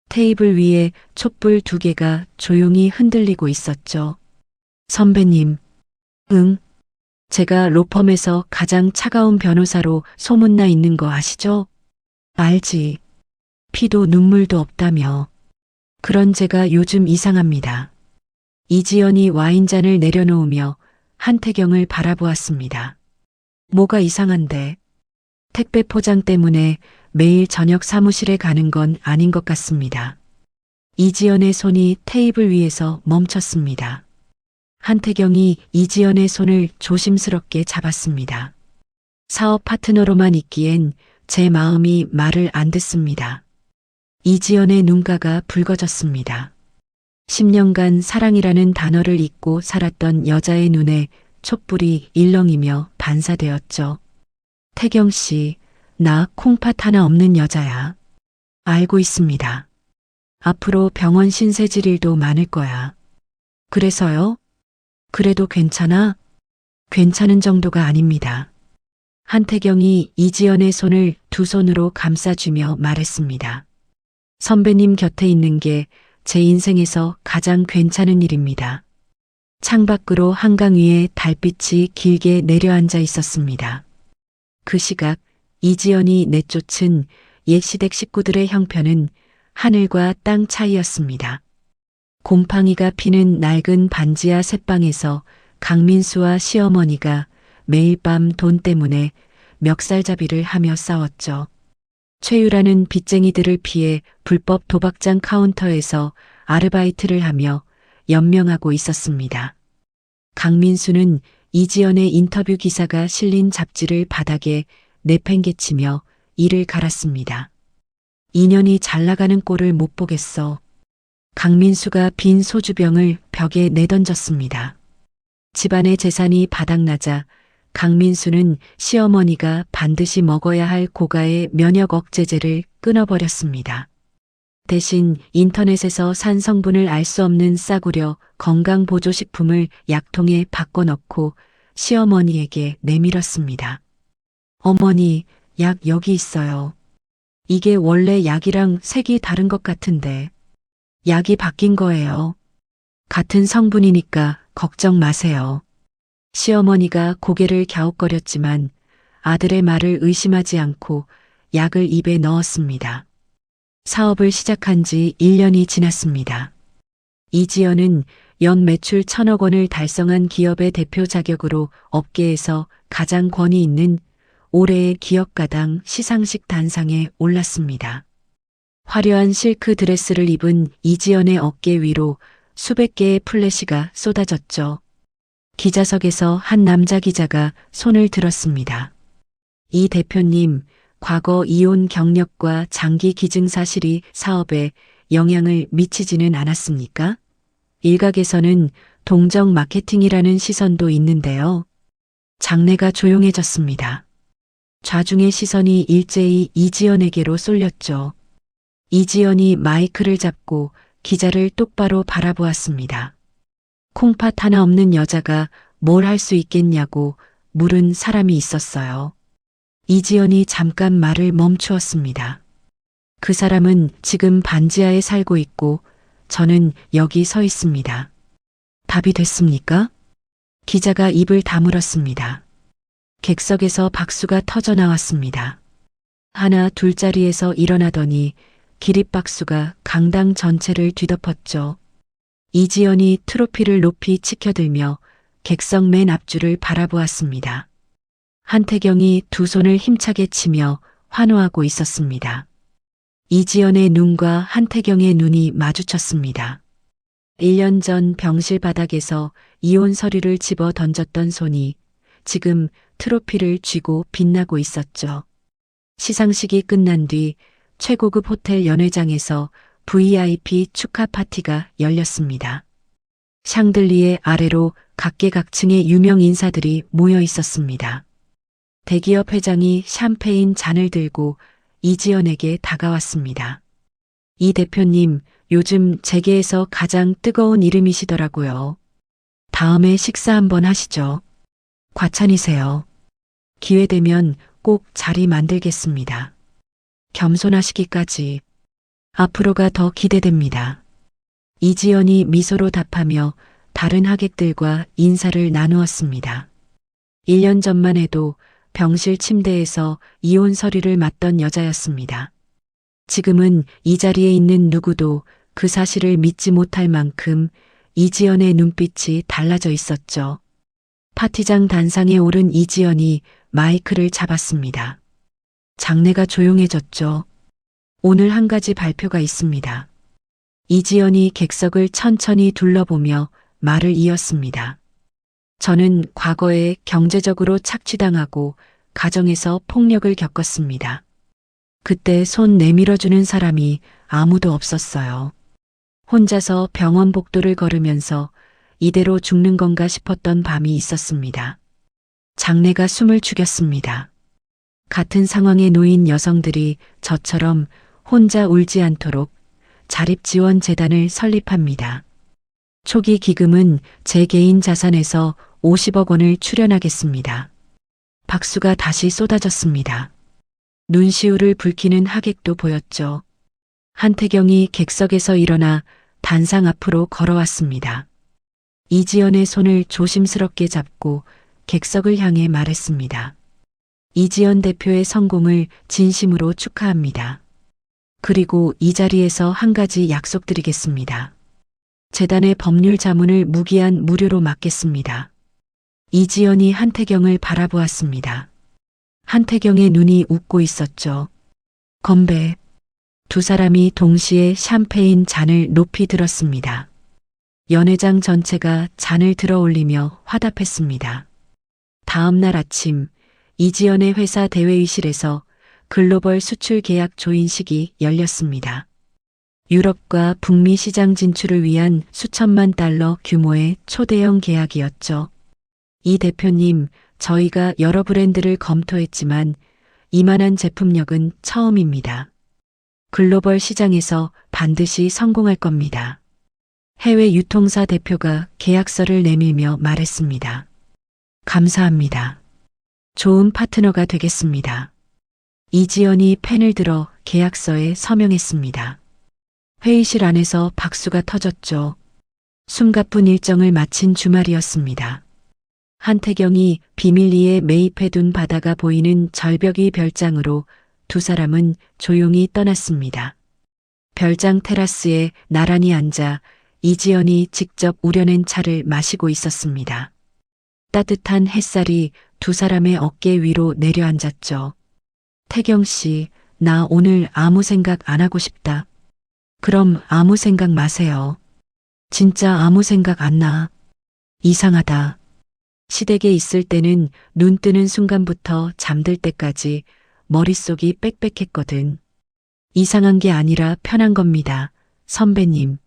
테이블 위에 촛불 2개가 조용히 흔들리고 있었죠. 선배님, 응? 제가 로펌에서 가장 차가운 변호사로 소문나 있는 거 아시죠? 알지. 피도 눈물도 없다며. 그런 제가 요즘 이상합니다. 이지연이 와인잔을 내려놓으며 한태경을 바라보았습니다. 뭐가 이상한데? 택배 포장 때문에 매일 저녁 사무실에 가는 건 아닌 것 같습니다. 이지연의 손이 테이블 위에서 멈췄습니다. 한태경이 이지연의 손을 조심스럽게 잡았습니다. 사업 파트너로만 있기엔 제 마음이 말을 안 듣습니다. 이지연의 눈가가 붉어졌습니다. 10년간 사랑이라는 단어를 잊고 살았던 여자의 눈에 촛불이 일렁이며 반사되었죠. 태경 씨, 나 콩팥 하나 없는 여자야. 알고 있습니다. 앞으로 병원 신세질 일도 많을 거야. 그래서요? 그래도 괜찮아? 괜찮은 정도가 아닙니다. 한태경이 이지연의 손을 두 손으로 감싸주며 말했습니다. 선배님 곁에 있는 게 제 인생에서 가장 괜찮은 일입니다. 창밖으로 한강 위에 달빛이 길게 내려앉아 있었습니다. 그 시각 이지연이 내쫓은 옛 시댁 식구들의 형편은 하늘과 땅 차이였습니다. 곰팡이가 피는 낡은 반지하 새방에서 강민수와 시어머니가 매일 밤 돈 때문에 멱살잡이를 하며 싸웠죠. 최유라는 빚쟁이들을 피해 불법 도박장 카운터에서 아르바이트를 하며 연명하고 있었습니다. 강민수는 이지연의 인터뷰 기사가 실린 잡지를 바닥에 내팽개치며 이를 갈았습니다. 인연이 잘 나가는 꼴을 못 보겠어. 강민수가 빈 소주병을 벽에 내던졌습니다. 집안의 재산이 바닥나자 강민수는 시어머니가 반드시 먹어야 할 고가의 면역 억제제를 끊어버렸습니다. 대신 인터넷에서 산 성분을 알 수 없는 싸구려 건강보조식품을 약통에 바꿔 넣고 시어머니에게 내밀었습니다. 어머니, 약 여기 있어요. 이게 원래 약이랑 색이 다른 것 같은데 약이 바뀐 거예요. 같은 성분이니까 걱정 마세요. 시어머니가 고개를 갸웃거렸지만 아들의 말을 의심하지 않고 약을 입에 넣었습니다. 사업을 시작한 지 1년이 지났습니다. 이지연은 연 매출 1,000억 원을 달성한 기업의 대표 자격으로 업계에서 가장 권위 있는 올해의 기업가당 시상식 단상에 올랐습니다. 화려한 실크 드레스를 입은 이지연의 어깨 위로 수백 개의 플래시가 쏟아졌죠. 기자석에서 한 남자 기자가 손을 들었습니다. 이 대표님, 과거 이혼 경력과 장기 기증 사실이 사업에 영향을 미치지는 않았습니까? 일각에서는 동정 마케팅이라는 시선도 있는데요. 장내가 조용해졌습니다. 좌중의 시선이 일제히 이지연에게로 쏠렸죠. 이지연이 마이크를 잡고 기자를 똑바로 바라보았습니다. 콩팥 하나 없는 여자가 뭘 할 수 있겠냐고 물은 사람이 있었어요. 이지연이 잠깐 말을 멈추었습니다. 그 사람은 지금 반지하에 살고 있고 저는 여기 서 있습니다. 답이 됐습니까? 기자가 입을 다물었습니다. 객석에서 박수가 터져 나왔습니다. 하나 둘자리에서 일어나더니 기립박수가 강당 전체를 뒤덮었죠. 이지연이 트로피를 높이 치켜들며 객석 맨 앞줄을 바라보았습니다. 한태경이 두 손을 힘차게 치며 환호하고 있었습니다. 이지연의 눈과 한태경의 눈이 마주쳤습니다. 1년 전 병실 바닥에서 이혼 서류를 집어 던졌던 손이 지금 트로피를 쥐고 빛나고 있었죠. 시상식이 끝난 뒤 최고급 호텔 연회장에서 VIP 축하 파티가 열렸습니다. 샹들리에 아래로 각계각층의 유명 인사들이 모여 있었습니다. 대기업 회장이 샴페인 잔을 들고 이지연에게 다가왔습니다. 이 대표님, 요즘 재계에서 가장 뜨거운 이름이시더라고요. 다음에 식사 한번 하시죠. 과찬이세요. 기회되면 꼭 자리 만들겠습니다. 겸손하시기까지. 앞으로가 더 기대됩니다. 이지연이 미소로 답하며 다른 하객들과 인사를 나누었습니다. 1년 전만 해도 병실 침대에서 이혼 서류를 맞던 여자였습니다. 지금은 이 자리에 있는 누구도 그 사실을 믿지 못할 만큼 이지연의 눈빛이 달라져 있었죠. 파티장 단상에 오른 이지연이 마이크를 잡았습니다. 장내가 조용해졌죠. 오늘 한 가지 발표가 있습니다. 이지연이 객석을 천천히 둘러보며 말을 이었습니다. 저는 과거에 경제적으로 착취당하고 가정에서 폭력을 겪었습니다. 그때 손 내밀어주는 사람이 아무도 없었어요. 혼자서 병원 복도를 걸으면서 이대로 죽는 건가 싶었던 밤이 있었습니다. 장내가 숨을 죽였습니다. 같은 상황에 놓인 여성들이 저처럼 혼자 울지 않도록 자립지원재단을 설립합니다. 초기 기금은 제 개인 자산에서 50억 원을 출연하겠습니다. 박수가 다시 쏟아졌습니다. 눈시울을 붉히는 하객도 보였죠. 한태경이 객석에서 일어나 단상 앞으로 걸어왔습니다. 이지연의 손을 조심스럽게 잡고 객석을 향해 말했습니다. 이지연 대표의 성공을 진심으로 축하합니다. 그리고 이 자리에서 한 가지 약속드리겠습니다. 재단의 법률 자문을 무기한 무료로 맡겠습니다. 이지연이 한태경을 바라보았습니다. 한태경의 눈이 웃고 있었죠. 건배. 두 사람이 동시에 샴페인 잔을 높이 들었습니다. 연회장 전체가 잔을 들어 올리며 화답했습니다. 다음 날 아침 이지연의 회사 대회의실에서 글로벌 수출 계약 조인식이 열렸습니다. 유럽과 북미 시장 진출을 위한 수천만 달러 규모의 초대형 계약이었죠. 이 대표님, 저희가 여러 브랜드를 검토했지만 이만한 제품력은 처음입니다. 글로벌 시장에서 반드시 성공할 겁니다. 해외 유통사 대표가 계약서를 내밀며 말했습니다. 감사합니다. 좋은 파트너가 되겠습니다. 이지연이 펜을 들어 계약서에 서명했습니다. 회의실 안에서 박수가 터졌죠. 숨가쁜 일정을 마친 주말이었습니다. 한태경이 비밀리에 매입해둔 바다가 보이는 절벽이 별장으로 두 사람은 조용히 떠났습니다. 별장 테라스에 나란히 앉아 이지연이 직접 우려낸 차를 마시고 있었습니다. 따뜻한 햇살이 두 사람의 어깨 위로 내려앉았죠. 태경 씨, 나 오늘 아무 생각 안 하고 싶다. 그럼 아무 생각 마세요. 진짜 아무 생각 안 나. 이상하다. 시댁에 있을 때는 눈 뜨는 순간부터 잠들 때까지 머릿속이 빽빽했거든. 이상한 게 아니라 편한 겁니다. 선배님.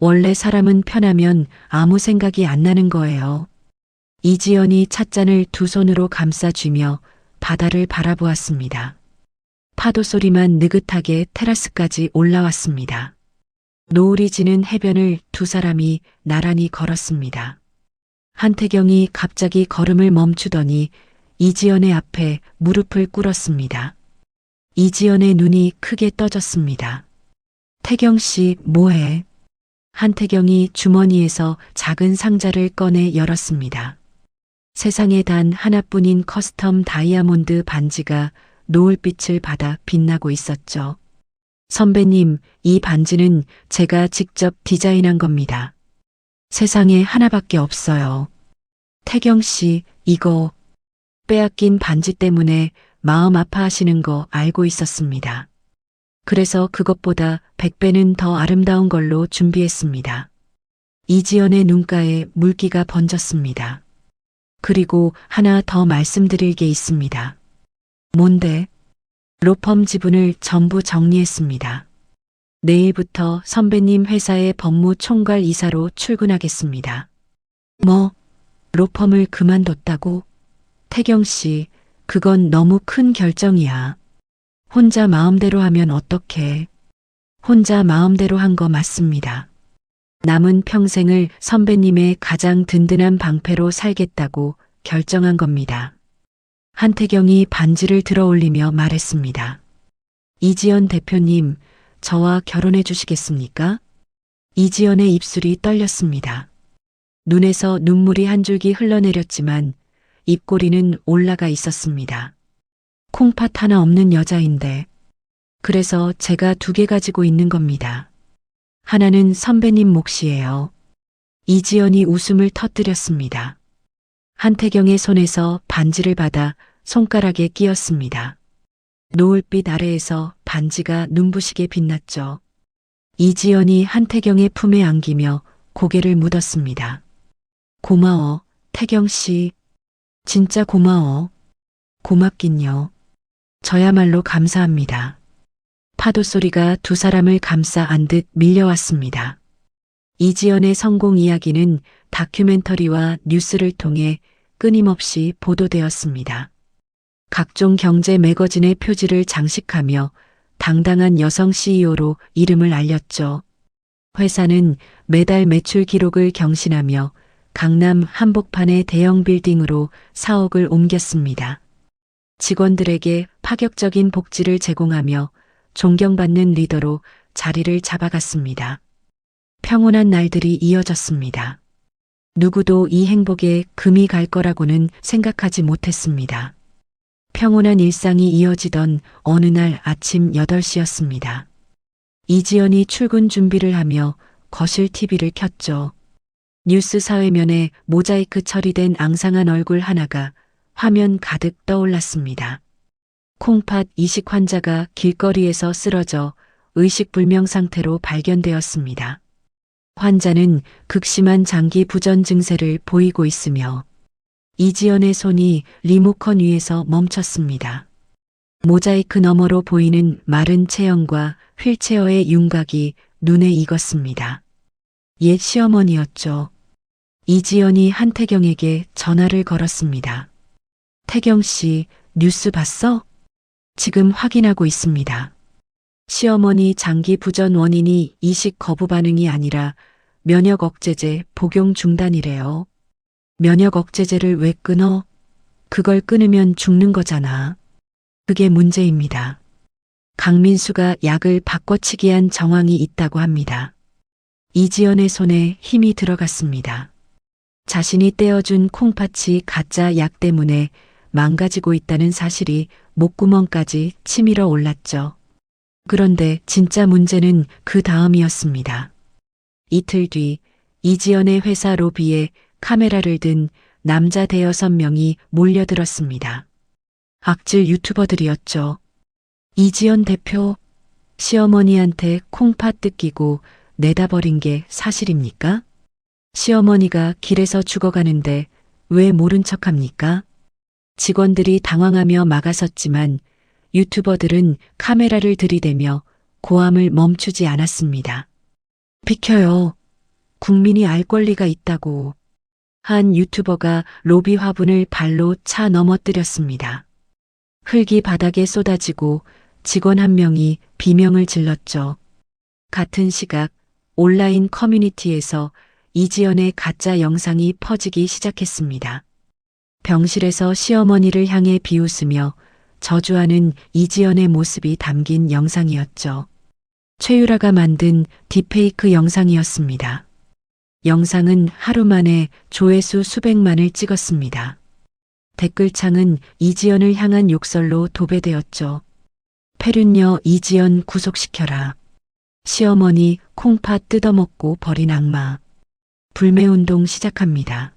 원래 사람은 편하면 아무 생각이 안 나는 거예요. 이지연이 찻잔을 두 손으로 감싸쥐며 바다를 바라보았습니다. 파도 소리만 느긋하게 테라스까지 올라왔습니다. 노을이 지는 해변을 두 사람이 나란히 걸었습니다. 한태경이 갑자기 걸음을 멈추더니 이지연의 앞에 무릎을 꿇었습니다. 이지연의 눈이 크게 떠졌습니다. 태경 씨, 뭐해? 한태경이 주머니에서 작은 상자를 꺼내 열었습니다. 세상에 단 하나뿐인 커스텀 다이아몬드 반지가 노을빛을 받아 빛나고 있었죠. 선배님, 이 반지는 제가 직접 디자인한 겁니다. 세상에 하나밖에 없어요. 태경 씨, 이거 빼앗긴 반지 때문에 마음 아파하시는 거 알고 있었습니다. 그래서 그것보다 100배는 더 아름다운 걸로 준비했습니다. 이지연의 눈가에 물기가 번졌습니다. 그리고 하나 더 말씀드릴 게 있습니다. 뭔데? 로펌 지분을 전부 정리했습니다. 내일부터 선배님 회사의 법무총괄 이사로 출근하겠습니다. 뭐? 로펌을 그만뒀다고? 태경 씨, 그건 너무 큰 결정이야. 혼자 마음대로 하면 어떡해. 혼자 마음대로 한 거 맞습니다. 남은 평생을 선배님의 가장 든든한 방패로 살겠다고 결정한 겁니다. 한태경이 반지를 들어올리며 말했습니다. 이지연 대표님, 저와 결혼해 주시겠습니까? 이지연의 입술이 떨렸습니다. 눈에서 눈물이 한 줄기 흘러내렸지만 입꼬리는 올라가 있었습니다. 콩팥 하나 없는 여자인데. 그래서 제가 2개 가지고 있는 겁니다. 하나는 선배님 몫이에요. 이지연이 웃음을 터뜨렸습니다. 한태경의 손에서 반지를 받아 손가락에 끼었습니다. 노을빛 아래에서 반지가 눈부시게 빛났죠. 이지연이 한태경의 품에 안기며 고개를 묻었습니다. 고마워, 태경 씨. 진짜 고마워. 고맙긴요. 저야말로 감사합니다. 파도 소리가 두 사람을 감싸 안듯 밀려왔습니다. 이지연의 성공 이야기는 다큐멘터리와 뉴스를 통해 끊임없이 보도되었습니다. 각종 경제 매거진의 표지를 장식하며 당당한 여성 CEO로 이름을 알렸죠. 회사는 매달 매출 기록을 경신하며 강남 한복판의 대형 빌딩으로 사옥을 옮겼습니다. 직원들에게 파격적인 복지를 제공하며 존경받는 리더로 자리를 잡아갔습니다. 평온한 날들이 이어졌습니다. 누구도 이 행복에 금이 갈 거라고는 생각하지 못했습니다. 평온한 일상이 이어지던 어느 날 아침 8시였습니다. 이지연이 출근 준비를 하며 거실 TV를 켰죠. 뉴스 사회면에 모자이크 처리된 앙상한 얼굴 하나가 화면 가득 떠올랐습니다. 콩팥 이식 환자가 길거리에서 쓰러져 의식불명 상태로 발견되었습니다. 환자는 극심한 장기 부전 증세를 보이고 있으며 이지연의 손이 리모컨 위에서 멈췄습니다. 모자이크 너머로 보이는 마른 체형과 휠체어의 윤곽이 눈에 익었습니다. 옛 시어머니였죠. 이지연이 한태경에게 전화를 걸었습니다. 태경 씨, 뉴스 봤어? 지금 확인하고 있습니다. 시어머니 장기 부전 원인이 이식 거부 반응이 아니라 면역 억제제 복용 중단이래요. 면역 억제제를 왜 끊어? 그걸 끊으면 죽는 거잖아. 그게 문제입니다. 강민수가 약을 바꿔치기 한 정황이 있다고 합니다. 이지연의 손에 힘이 들어갔습니다. 자신이 떼어준 콩팥이 가짜 약 때문에 망가지고 있다는 사실이 목구멍까지 치밀어 올랐죠. 그런데 진짜 문제는 그 다음이었습니다. 이틀 뒤 이지연의 회사 로비에 카메라를 든 남자 대여섯 명이 몰려들었습니다. 악질 유튜버들이었죠. 이지연 대표, 시어머니한테 콩팥 뜯기고 내다 버린 게 사실입니까? 시어머니가 길에서 죽어가는데 왜 모른 척합니까? 직원들이 당황하며 막아섰지만 유튜버들은 카메라를 들이대며 고함을 멈추지 않았습니다. 비켜요. 국민이 알 권리가 있다고. 한 유튜버가 로비 화분을 발로 차 넘어뜨렸습니다. 흙이 바닥에 쏟아지고 직원 한 명이 비명을 질렀죠. 같은 시각 온라인 커뮤니티에서 이지연의 가짜 영상이 퍼지기 시작했습니다. 병실에서 시어머니를 향해 비웃으며 저주하는 이지연의 모습이 담긴 영상이었죠. 최유라가 만든 딥페이크 영상이었습니다. 영상은 하루 만에 조회수 수백만을 찍었습니다. 댓글창은 이지연을 향한 욕설로 도배되었죠. 폐륜녀 이지연 구속시켜라. 시어머니 콩팥 뜯어먹고 버린 악마. 불매운동 시작합니다.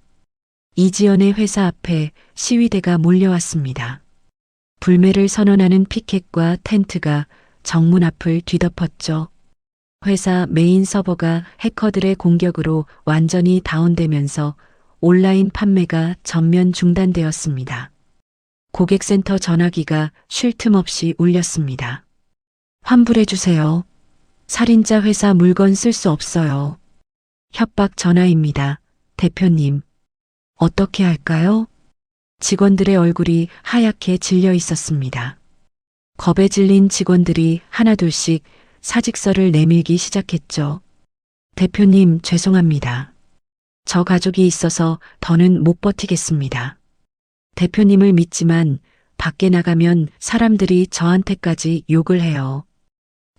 이지연의 회사 앞에 시위대가 몰려왔습니다. 불매를 선언하는 피켓과 텐트가 정문 앞을 뒤덮었죠. 회사 메인 서버가 해커들의 공격으로 완전히 다운되면서 온라인 판매가 전면 중단되었습니다. 고객센터 전화기가 쉴 틈 없이 울렸습니다. 환불해주세요. 살인자 회사 물건 쓸 수 없어요. 협박 전화입니다. 대표님. 어떻게 할까요? 직원들의 얼굴이 하얗게 질려 있었습니다. 겁에 질린 직원들이 하나둘씩 사직서를 내밀기 시작했죠. 대표님, 죄송합니다. 저 가족이 있어서 더는 못 버티겠습니다. 대표님을 믿지만 밖에 나가면 사람들이 저한테까지 욕을 해요.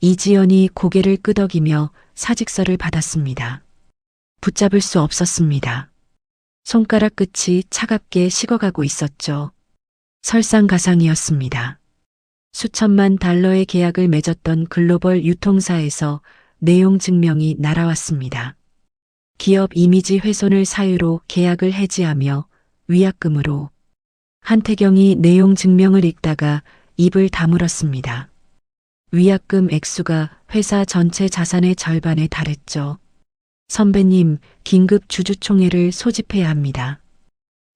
이지연이 고개를 끄덕이며 사직서를 받았습니다. 붙잡을 수 없었습니다. 손가락 끝이 차갑게 식어가고 있었죠. 설상가상이었습니다. 수천만 달러의 계약을 맺었던 글로벌 유통사에서 내용 증명이 날아왔습니다. 기업 이미지 훼손을 사유로 계약을 해지하며 위약금으로. 한태경이 내용 증명을 읽다가 입을 다물었습니다. 위약금 액수가 회사 전체 자산의 절반에 달했죠. 선배님, 긴급 주주총회를 소집해야 합니다.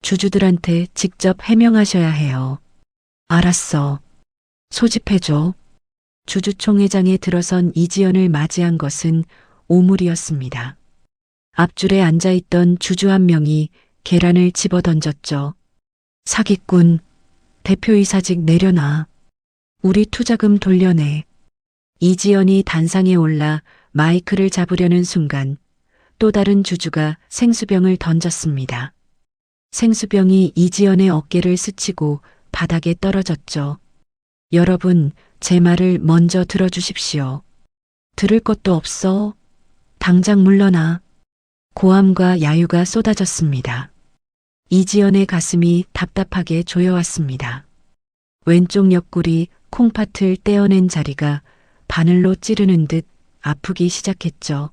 주주들한테 직접 해명하셔야 해요. 알았어. 소집해줘. 주주총회장에 들어선 이지연을 맞이한 것은 오물이었습니다. 앞줄에 앉아있던 주주 한 명이 계란을 집어던졌죠. 사기꾼, 대표이사직 내려놔. 우리 투자금 돌려내. 이지연이 단상에 올라 마이크를 잡으려는 순간 또 다른 주주가 생수병을 던졌습니다. 생수병이 이지연의 어깨를 스치고 바닥에 떨어졌죠. 여러분, 제 말을 먼저 들어주십시오. 들을 것도 없어. 당장 물러나. 고함과 야유가 쏟아졌습니다. 이지연의 가슴이 답답하게 조여왔습니다. 왼쪽 옆구리 콩팥을 떼어낸 자리가 바늘로 찌르는 듯 아프기 시작했죠.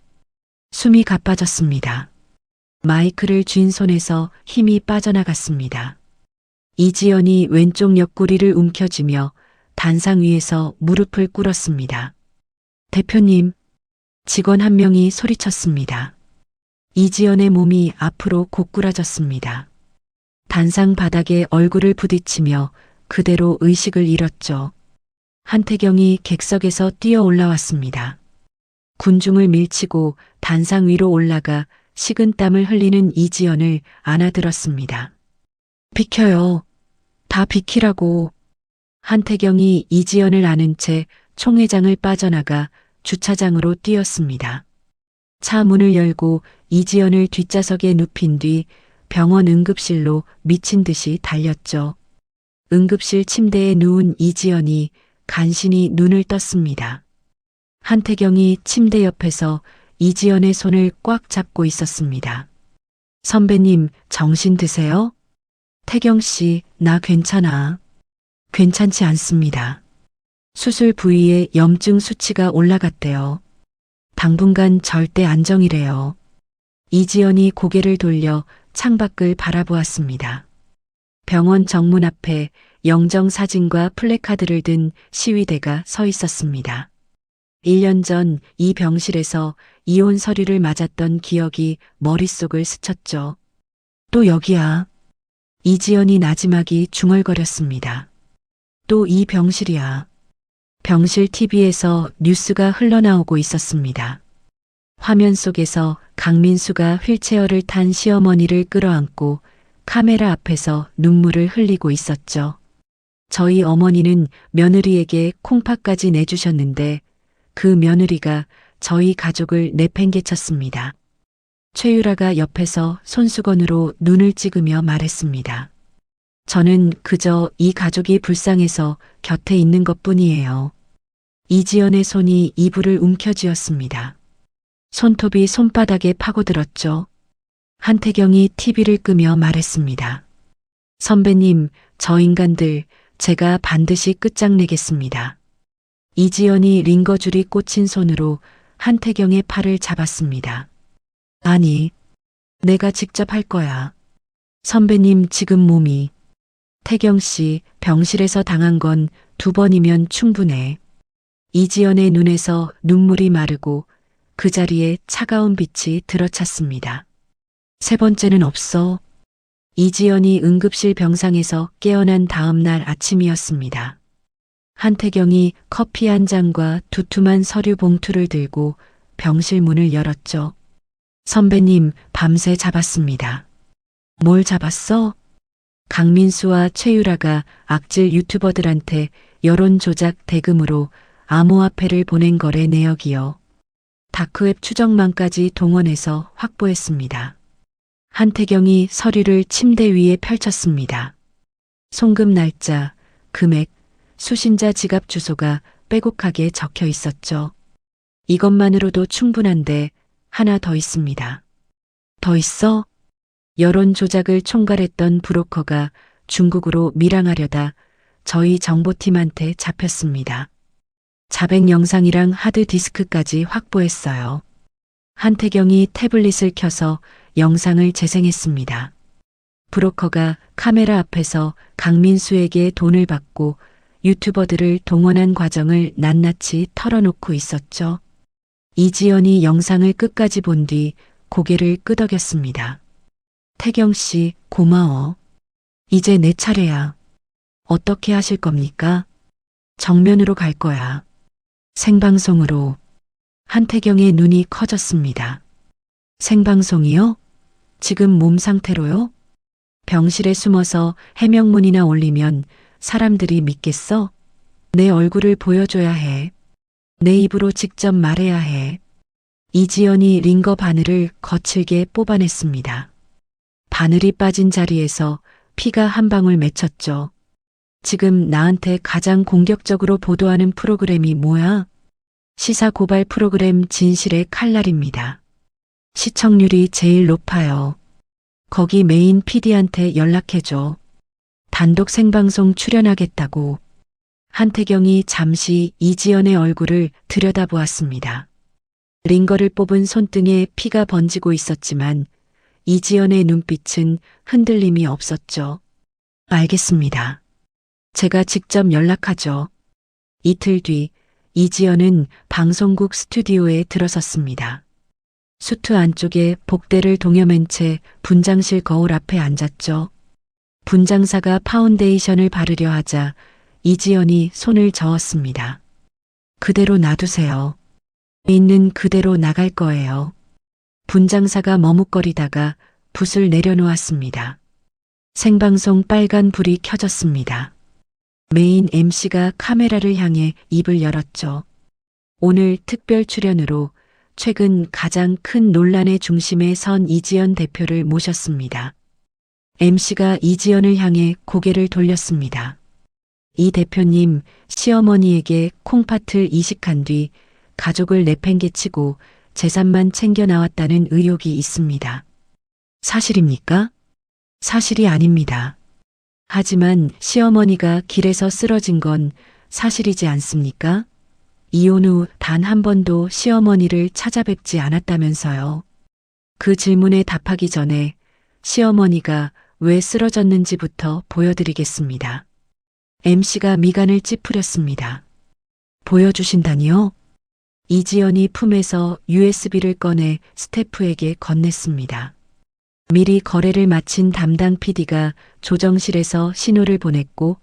숨이 가빠졌습니다. 마이크를 쥔 손에서 힘이 빠져나갔습니다. 이지연이 왼쪽 옆구리를 움켜쥐며 단상 위에서 무릎을 꿇었습니다. 대표님, 직원 한 명이 소리쳤습니다. 이지연의 몸이 앞으로 고꾸라졌습니다. 단상 바닥에 얼굴을 부딪히며 그대로 의식을 잃었죠. 한태경이 객석에서 뛰어 올라왔습니다. 군중을 밀치고 단상 위로 올라가 식은땀을 흘리는 이지연을 안아들었습니다. 비켜요. 다 비키라고. 한태경이 이지연을 안은 채 총회장을 빠져나가 주차장으로 뛰었습니다. 차 문을 열고 이지연을 뒷좌석에 눕힌 뒤 병원 응급실로 미친 듯이 달렸죠. 응급실 침대에 누운 이지연이 간신히 눈을 떴습니다. 한태경이 침대 옆에서 이지연의 손을 꽉 잡고 있었습니다. 선배님, 정신 드세요? 태경 씨, 나 괜찮아. 괜찮지 않습니다. 수술 부위에 염증 수치가 올라갔대요. 당분간 절대 안정이래요. 이지연이 고개를 돌려 창밖을 바라보았습니다. 병원 정문 앞에 영정 사진과 플래카드를 든 시위대가 서 있었습니다. 1년 전 이 병실에서 이혼 서류를 맞았던 기억이 머릿속을 스쳤죠. 또 여기야. 이지연이 나지막이 중얼거렸습니다. 또 이 병실이야. 병실 TV에서 뉴스가 흘러나오고 있었습니다. 화면 속에서 강민수가 휠체어를 탄 시어머니를 끌어안고 카메라 앞에서 눈물을 흘리고 있었죠. 저희 어머니는 며느리에게 콩팥까지 내주셨는데 그 며느리가 저희 가족을 내팽개쳤습니다. 최유라가 옆에서 손수건으로 눈을 찍으며 말했습니다. 저는 그저 이 가족이 불쌍해서 곁에 있는 것뿐이에요. 이지연의 손이 이불을 움켜쥐었습니다. 손톱이 손바닥에 파고들었죠. 한태경이 TV를 끄며 말했습니다. 선배님, 저 인간들 제가 반드시 끝장내겠습니다. 이지연이 링거줄이 꽂힌 손으로 한태경의 팔을 잡았습니다. 아니, 내가 직접 할 거야. 선배님 지금 몸이. 태경 씨, 병실에서 당한 건 2번이면 충분해. 이지연의 눈에서 눈물이 마르고 그 자리에 차가운 빛이 들어찼습니다. 3번째는 없어. 이지연이 응급실 병상에서 깨어난 다음 날 아침이었습니다. 한태경이 커피 한 잔과 두툼한 서류 봉투를 들고 병실 문을 열었죠. 선배님, 밤새 잡았습니다. 뭘 잡았어? 강민수와 최유라가 악질 유튜버들한테 여론 조작 대금으로 암호화폐를 보낸 거래 내역이요. 다크웹 추적망까지 동원해서 확보했습니다. 한태경이 서류를 침대 위에 펼쳤습니다. 송금 날짜, 금액, 수신자 지갑 주소가 빼곡하게 적혀 있었죠. 이것만으로도 충분한데 하나 더 있습니다. 더 있어? 여론 조작을 총괄했던 브로커가 중국으로 밀항하려다 저희 정보팀한테 잡혔습니다. 자백 영상이랑 하드디스크까지 확보했어요. 한태경이 태블릿을 켜서 영상을 재생했습니다. 브로커가 카메라 앞에서 강민수에게 돈을 받고 유튜버들을 동원한 과정을 낱낱이 털어놓고 있었죠. 이지연이 영상을 끝까지 본 뒤 고개를 끄덕였습니다. 태경 씨, 고마워. 이제 내 차례야. 어떻게 하실 겁니까? 정면으로 갈 거야. 생방송으로. 한태경의 눈이 커졌습니다. 생방송이요? 지금 몸 상태로요? 병실에 숨어서 해명문이나 올리면 사람들이 믿겠어? 내 얼굴을 보여줘야 해. 내 입으로 직접 말해야 해. 이지연이 링거 바늘을 거칠게 뽑아냈습니다. 바늘이 빠진 자리에서 피가 한 방울 맺혔죠. 지금 나한테 가장 공격적으로 보도하는 프로그램이 뭐야? 시사 고발 프로그램 진실의 칼날입니다. 시청률이 제일 높아요. 거기 메인 PD한테 연락해줘. 단독 생방송 출연하겠다고. 한태경이 잠시 이지연의 얼굴을 들여다보았습니다. 링거를 뽑은 손등에 피가 번지고 있었지만 이지연의 눈빛은 흔들림이 없었죠. 알겠습니다. 제가 직접 연락하죠. 이틀 뒤 이지연은 방송국 스튜디오에 들어섰습니다. 수트 안쪽에 복대를 동여맨 채 분장실 거울 앞에 앉았죠. 분장사가 파운데이션을 바르려 하자 이지연이 손을 저었습니다. 그대로 놔두세요. 있는 그대로 나갈 거예요. 분장사가 머뭇거리다가 붓을 내려놓았습니다. 생방송 빨간 불이 켜졌습니다. 메인 MC가 카메라를 향해 입을 열었죠. 오늘 특별 출연으로 최근 가장 큰 논란의 중심에 선 이지연 대표를 모셨습니다. MC가 이지연을 향해 고개를 돌렸습니다. 이 대표님, 시어머니에게 콩팥을 이식한 뒤 가족을 내팽개치고 재산만 챙겨 나왔다는 의혹이 있습니다. 사실입니까? 사실이 아닙니다. 하지만 시어머니가 길에서 쓰러진 건 사실이지 않습니까? 이혼 후 단 한 번도 시어머니를 찾아뵙지 않았다면서요. 그 질문에 답하기 전에 시어머니가 왜 쓰러졌는지부터 보여드리겠습니다. MC가 미간을 찌푸렸습니다. 보여주신다니요? 이지연이 품에서 USB를 꺼내 스태프에게 건넸습니다. 미리 거래를 마친 담당 PD가 조정실에서 신호를 보냈고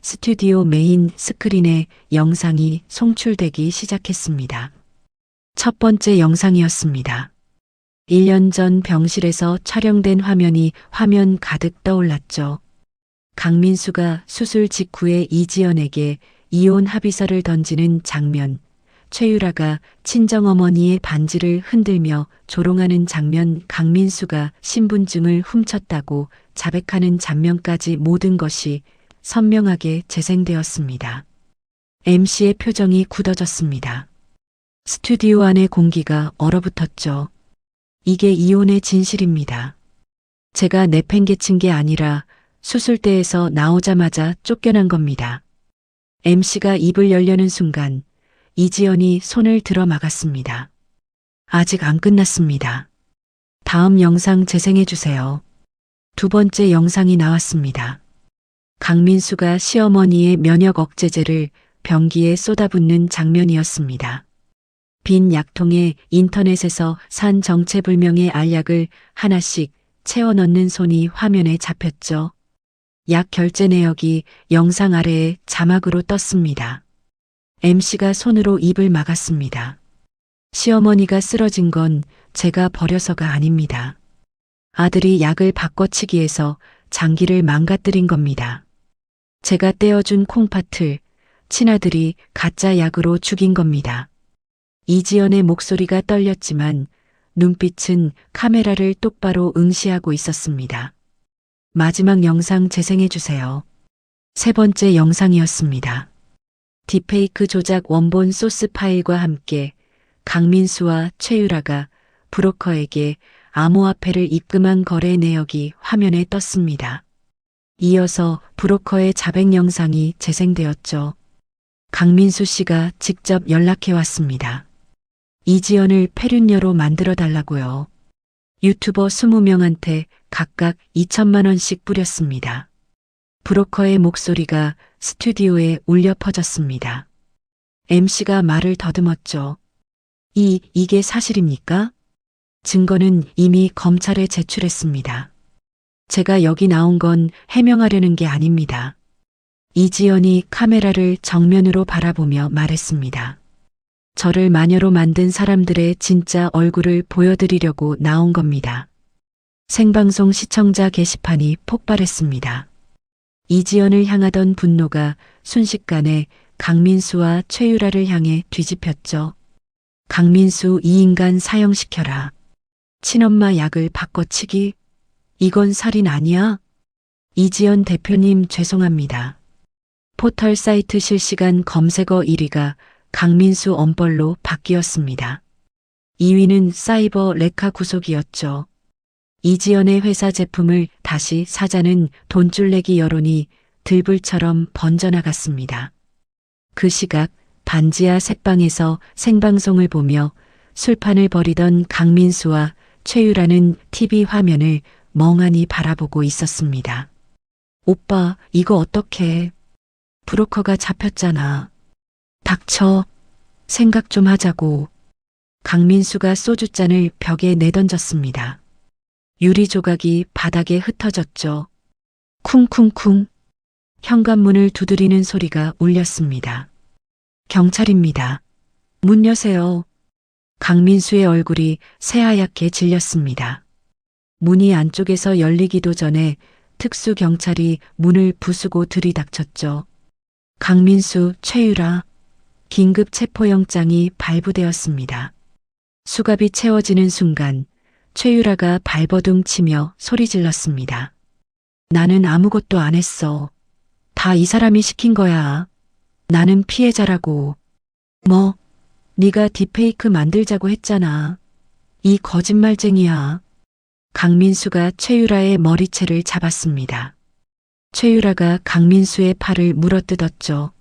스튜디오 메인 스크린에 영상이 송출되기 시작했습니다. 첫 번째 영상이었습니다. 1년 전 병실에서 촬영된 화면이 화면 가득 떠올랐죠. 강민수가 수술 직후에 이지연에게 이혼 합의서를 던지는 장면, 최유라가 친정어머니의 반지를 흔들며 조롱하는 장면, 강민수가 신분증을 훔쳤다고 자백하는 장면까지 모든 것이 선명하게 재생되었습니다. MC의 표정이 굳어졌습니다. 스튜디오 안의 공기가 얼어붙었죠. 이게 이혼의 진실입니다. 제가 내팽개친 게 아니라 수술대에서 나오자마자 쫓겨난 겁니다. MC가 입을 열려는 순간 이지연이 손을 들어 막았습니다. 아직 안 끝났습니다. 다음 영상 재생해 주세요. 두 번째 영상이 나왔습니다. 강민수가 시어머니의 면역 억제제를 변기에 쏟아붓는 장면이었습니다. 빈 약통에 인터넷에서 산 정체불명의 알약을 하나씩 채워 넣는 손이 화면에 잡혔죠. 약 결제 내역이 영상 아래에 자막으로 떴습니다. MC가 손으로 입을 막았습니다. 시어머니가 쓰러진 건 제가 버려서가 아닙니다. 아들이 약을 바꿔치기해서 장기를 망가뜨린 겁니다. 제가 떼어준 콩팥을 친아들이 가짜 약으로 죽인 겁니다. 이지연의 목소리가 떨렸지만 눈빛은 카메라를 똑바로 응시하고 있었습니다. 마지막 영상 재생해 주세요. 세 번째 영상이었습니다. 딥페이크 조작 원본 소스 파일과 함께 강민수와 최유라가 브로커에게 암호화폐를 입금한 거래 내역이 화면에 떴습니다. 이어서 브로커의 자백 영상이 재생되었죠. 강민수 씨가 직접 연락해 왔습니다. 이지연을 폐륜녀로 만들어 달라고요. 유튜버 20명한테 각각 2천만 원씩 뿌렸습니다. 브로커의 목소리가 스튜디오에 울려 퍼졌습니다. MC가 말을 더듬었죠. 이게 사실입니까? 증거는 이미 검찰에 제출했습니다. 제가 여기 나온 건 해명하려는 게 아닙니다. 이지연이 카메라를 정면으로 바라보며 말했습니다. 저를 마녀로 만든 사람들의 진짜 얼굴을 보여드리려고 나온 겁니다. 생방송 시청자 게시판이 폭발했습니다. 이지연을 향하던 분노가 순식간에 강민수와 최유라를 향해 뒤집혔죠. 강민수 이 인간 사형시켜라. 친엄마 약을 바꿔치기? 이건 살인 아니야? 이지연 대표님 죄송합니다. 포털 사이트 실시간 검색어 1위가 강민수 엄벌로 바뀌었습니다. 2위는 사이버 레카 구속이었죠. 이지연의 회사 제품을 다시 사자는 돈줄 내기 여론이 들불처럼 번져나갔습니다. 그 시각 반지하 새방에서 생방송을 보며 술판을 벌이던 강민수와 최유라는 TV 화면을 멍하니 바라보고 있었습니다. 오빠, 이거 어떡해. 브로커가 잡혔잖아. 닥쳐. 생각 좀 하자고. 강민수가 소주잔을 벽에 내던졌습니다. 유리 조각이 바닥에 흩어졌죠. 쿵쿵쿵. 현관문을 두드리는 소리가 울렸습니다. 경찰입니다. 문 여세요. 강민수의 얼굴이 새하얗게 질렸습니다. 문이 안쪽에서 열리기도 전에 특수경찰이 문을 부수고 들이닥쳤죠. 강민수, 최유라. 긴급 체포영장이 발부되었습니다. 수갑이 채워지는 순간 최유라가 발버둥 치며 소리 질렀습니다. 나는 아무것도 안 했어. 다 이 사람이 시킨 거야. 나는 피해자라고. 뭐, 네가 딥페이크 만들자고 했잖아. 이 거짓말쟁이야. 강민수가 최유라의 머리채를 잡았습니다. 최유라가 강민수의 팔을 물어뜯었죠.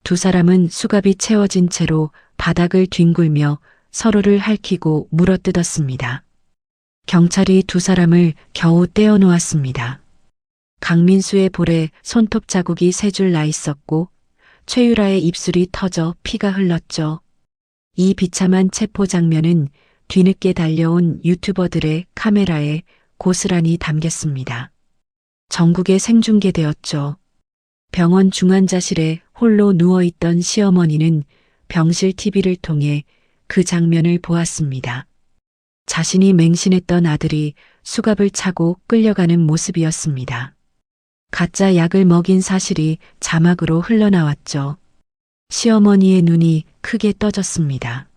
두 사람은 수갑이 채워진 채로 바닥을 뒹굴며 서로를 핥히고 물어뜯었습니다. 경찰이 두 사람을 겨우 떼어놓았습니다. 강민수의 볼에 손톱 자국이 세 줄 나 있었고 최유라의 입술이 터져 피가 흘렀죠. 이 비참한 체포 장면은 뒤늦게 달려온 유튜버들의 카메라에 고스란히 담겼습니다. 전국에 생중계되었죠. 병원 중환자실에 홀로 누워있던 시어머니는 병실 TV를 통해 그 장면을 보았습니다. 자신이 맹신했던 아들이 수갑을 차고 끌려가는 모습이었습니다. 가짜 약을 먹인 사실이 자막으로 흘러나왔죠. 시어머니의 눈이 크게 떠졌습니다.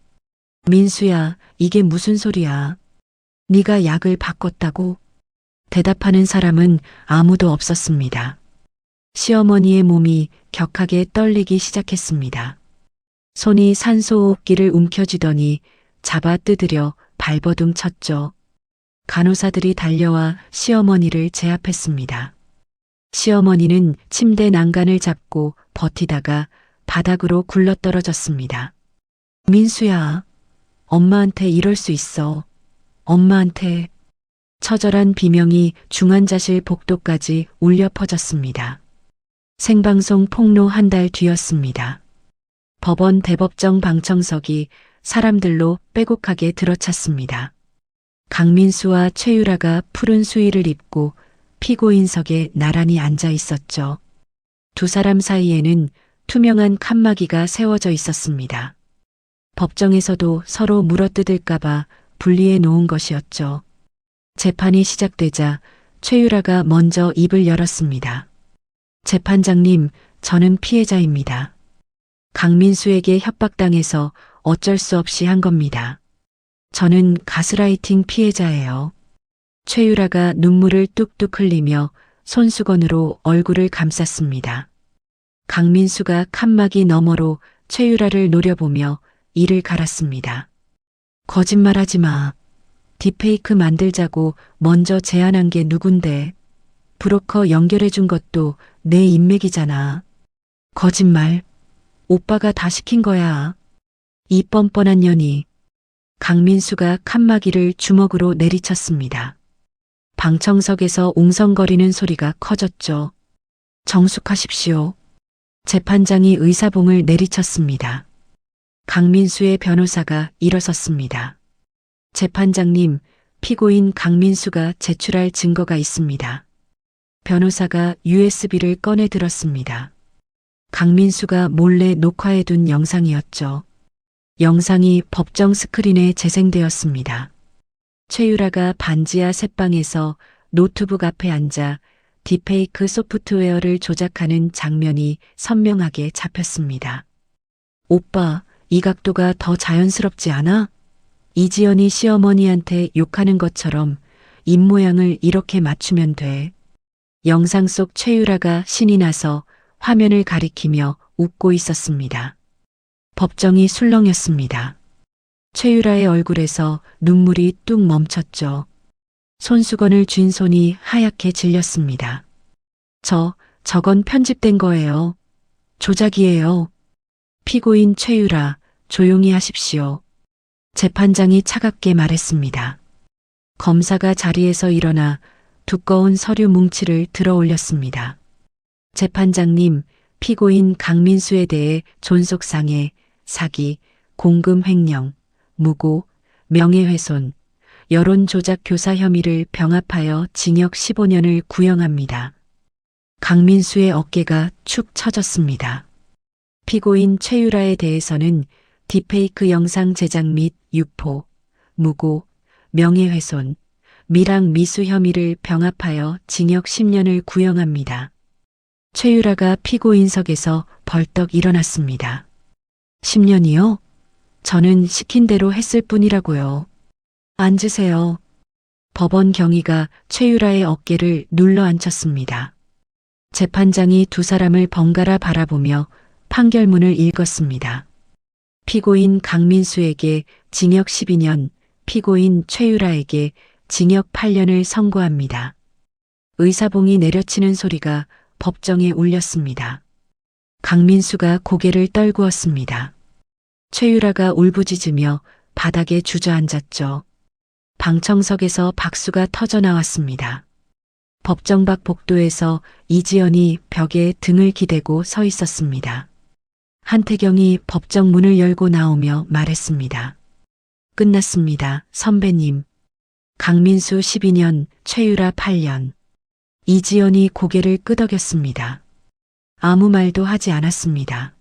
민수야, 이게 무슨 소리야? 네가 약을 바꿨다고? 대답하는 사람은 아무도 없었습니다. 시어머니의 몸이 격하게 떨리기 시작했습니다. 손이 산소호흡기를 움켜쥐더니 잡아 뜯으려 발버둥 쳤죠. 간호사들이 달려와 시어머니를 제압했습니다. 시어머니는 침대 난간을 잡고 버티다가 바닥으로 굴러떨어졌습니다. 민수야, 엄마한테 이럴 수 있어. 엄마한테. 처절한 비명이 중환자실 복도까지 울려 퍼졌습니다. 생방송 폭로 한 달 뒤였습니다. 법원 대법정 방청석이 사람들로 빼곡하게 들어찼습니다. 강민수와 최유라가 푸른 수의를 입고 피고인석에 나란히 앉아 있었죠. 두 사람 사이에는 투명한 칸막이가 세워져 있었습니다. 법정에서도 서로 물어뜯을까봐 분리해 놓은 것이었죠. 재판이 시작되자 최유라가 먼저 입을 열었습니다. 재판장님, 저는 피해자입니다. 강민수에게 협박당해서 어쩔 수 없이 한 겁니다. 저는 가스라이팅 피해자예요. 최유라가 눈물을 뚝뚝 흘리며 손수건으로 얼굴을 감쌌습니다. 강민수가 칸막이 너머로 최유라를 노려보며 이를 갈았습니다. 거짓말하지 마. 딥페이크 만들자고 먼저 제안한 게 누군데? 브로커 연결해 준 것도 내 인맥이잖아. 거짓말. 오빠가 다 시킨 거야. 이 뻔뻔한 년이. 강민수가 칸막이를 주먹으로 내리쳤습니다. 방청석에서 웅성거리는 소리가 커졌죠. 정숙하십시오. 재판장이 의사봉을 내리쳤습니다. 강민수의 변호사가 일어섰습니다. 재판장님, 피고인 강민수가 제출할 증거가 있습니다. 변호사가 USB를 꺼내 들었습니다. 강민수가 몰래 녹화해둔 영상이었죠. 영상이 법정 스크린에 재생되었습니다. 최유라가 반지하 새방에서 노트북 앞에 앉아 딥페이크 소프트웨어를 조작하는 장면이 선명하게 잡혔습니다. 오빠, 이 각도가 더 자연스럽지 않아? 이지연이 시어머니한테 욕하는 것처럼 입모양을 이렇게 맞추면 돼. 영상 속 최유라가 신이 나서 화면을 가리키며 웃고 있었습니다. 법정이 술렁였습니다. 최유라의 얼굴에서 눈물이 뚝 멈췄죠. 손수건을 쥔 손이 하얗게 질렸습니다. 저건 편집된 거예요. 조작이에요. 피고인 최유라, 조용히 하십시오. 재판장이 차갑게 말했습니다. 검사가 자리에서 일어나 두꺼운 서류 뭉치를 들어 올렸습니다. 재판장님, 피고인 강민수에 대해 존속상해, 사기, 공금 횡령, 무고, 명예훼손, 여론조작 교사 혐의를 병합하여 징역 15년을 구형합니다. 강민수의 어깨가 축 처졌습니다. 피고인 최유라에 대해서는 딥페이크 영상 제작 및 유포, 무고, 명예훼손, 미랑 미수 혐의를 병합하여 징역 10년을 구형합니다. 최유라가 피고인석에서 벌떡 일어났습니다. 10년이요? 저는 시킨 대로 했을 뿐이라고요. 앉으세요. 법원 경위가 최유라의 어깨를 눌러 앉혔습니다. 재판장이 두 사람을 번갈아 바라보며 판결문을 읽었습니다. 피고인 강민수에게 징역 12년, 피고인 최유라에게 징역 8년을 선고합니다. 의사봉이 내려치는 소리가 법정에 울렸습니다. 강민수가 고개를 떨구었습니다. 최유라가 울부짖으며 바닥에 주저앉았죠. 방청석에서 박수가 터져 나왔습니다. 법정 밖 복도에서 이지연이 벽에 등을 기대고 서 있었습니다. 한태경이 법정 문을 열고 나오며 말했습니다. 끝났습니다, 선배님. 강민수 12년, 최유라 8년. 이지연이 고개를 끄덕였습니다. 아무 말도 하지 않았습니다.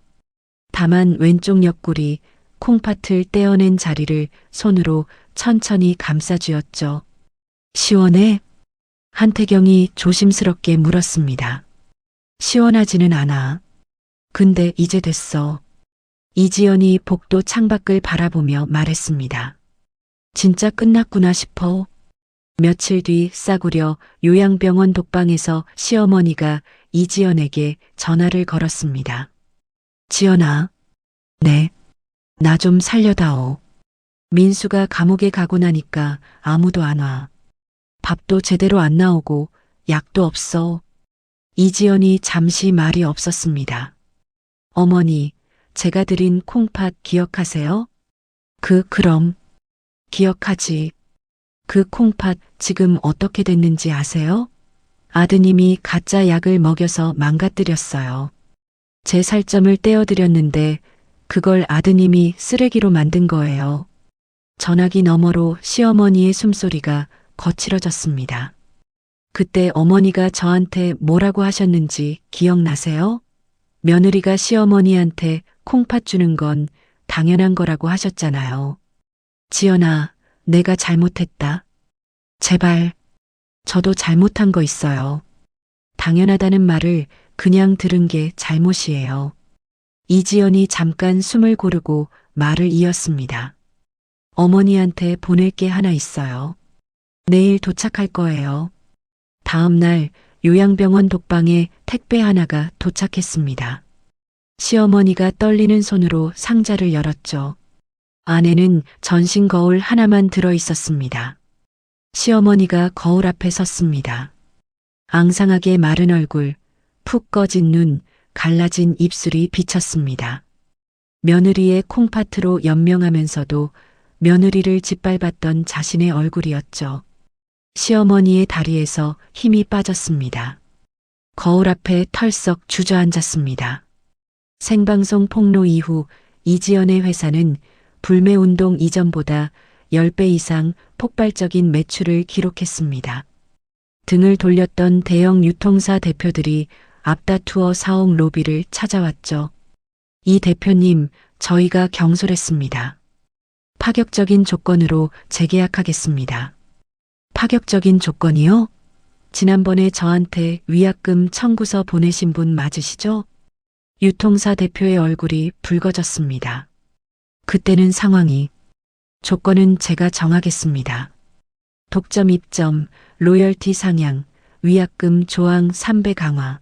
다만 왼쪽 옆구리, 콩팥을 떼어낸 자리를 손으로 천천히 감싸쥐었죠. 시원해? 한태경이 조심스럽게 물었습니다. 시원하지는 않아. 근데 이제 됐어. 이지연이 복도 창밖을 바라보며 말했습니다. 진짜 끝났구나 싶어. 며칠 뒤 싸구려 요양병원 독방에서 시어머니가 이지연에게 전화를 걸었습니다. 지연아. 네. 나 좀 살려다오. 민수가 감옥에 가고 나니까 아무도 안 와. 밥도 제대로 안 나오고 약도 없어. 이지연이 잠시 말이 없었습니다. 어머니, 제가 드린 콩팥 기억하세요? 그럼. 기억하지. 그 콩팥 지금 어떻게 됐는지 아세요? 아드님이 가짜 약을 먹여서 망가뜨렸어요. 제 살점을 떼어드렸는데 그걸 아드님이 쓰레기로 만든 거예요. 전화기 너머로 시어머니의 숨소리가 거칠어졌습니다. 그때 어머니가 저한테 뭐라고 하셨는지 기억나세요? 며느리가 시어머니한테 콩팥 주는 건 당연한 거라고 하셨잖아요. 지연아, 내가 잘못했다. 제발, 저도 잘못한 거 있어요. 당연하다는 말을 그냥 들은 게 잘못이에요. 이지연이 잠깐 숨을 고르고 말을 이었습니다. 어머니한테 보낼 게 하나 있어요. 내일 도착할 거예요. 다음 날 요양병원 독방에 택배 하나가 도착했습니다. 시어머니가 떨리는 손으로 상자를 열었죠. 안에는 전신 거울 하나만 들어 있었습니다. 시어머니가 거울 앞에 섰습니다. 앙상하게 마른 얼굴, 푹 꺼진 눈, 갈라진 입술이 비쳤습니다. 며느리의 콩팥으로 연명하면서도 며느리를 짓밟았던 자신의 얼굴이었죠. 시어머니의 다리에서 힘이 빠졌습니다. 거울 앞에 털썩 주저앉았습니다. 생방송 폭로 이후 이지연의 회사는 불매운동 이전보다 10배 이상 폭발적인 매출을 기록했습니다. 등을 돌렸던 대형 유통사 대표들이 앞다투어 사옥 로비를 찾아왔죠. 이 대표님, 저희가 경솔했습니다. 파격적인 조건으로 재계약하겠습니다. 파격적인 조건이요? 지난번에 저한테 위약금 청구서 보내신 분 맞으시죠? 유통사 대표의 얼굴이 붉어졌습니다. 그때는 상황이 조건은 제가 정하겠습니다. 독점 입점, 로열티 상향, 위약금 조항 3배 강화.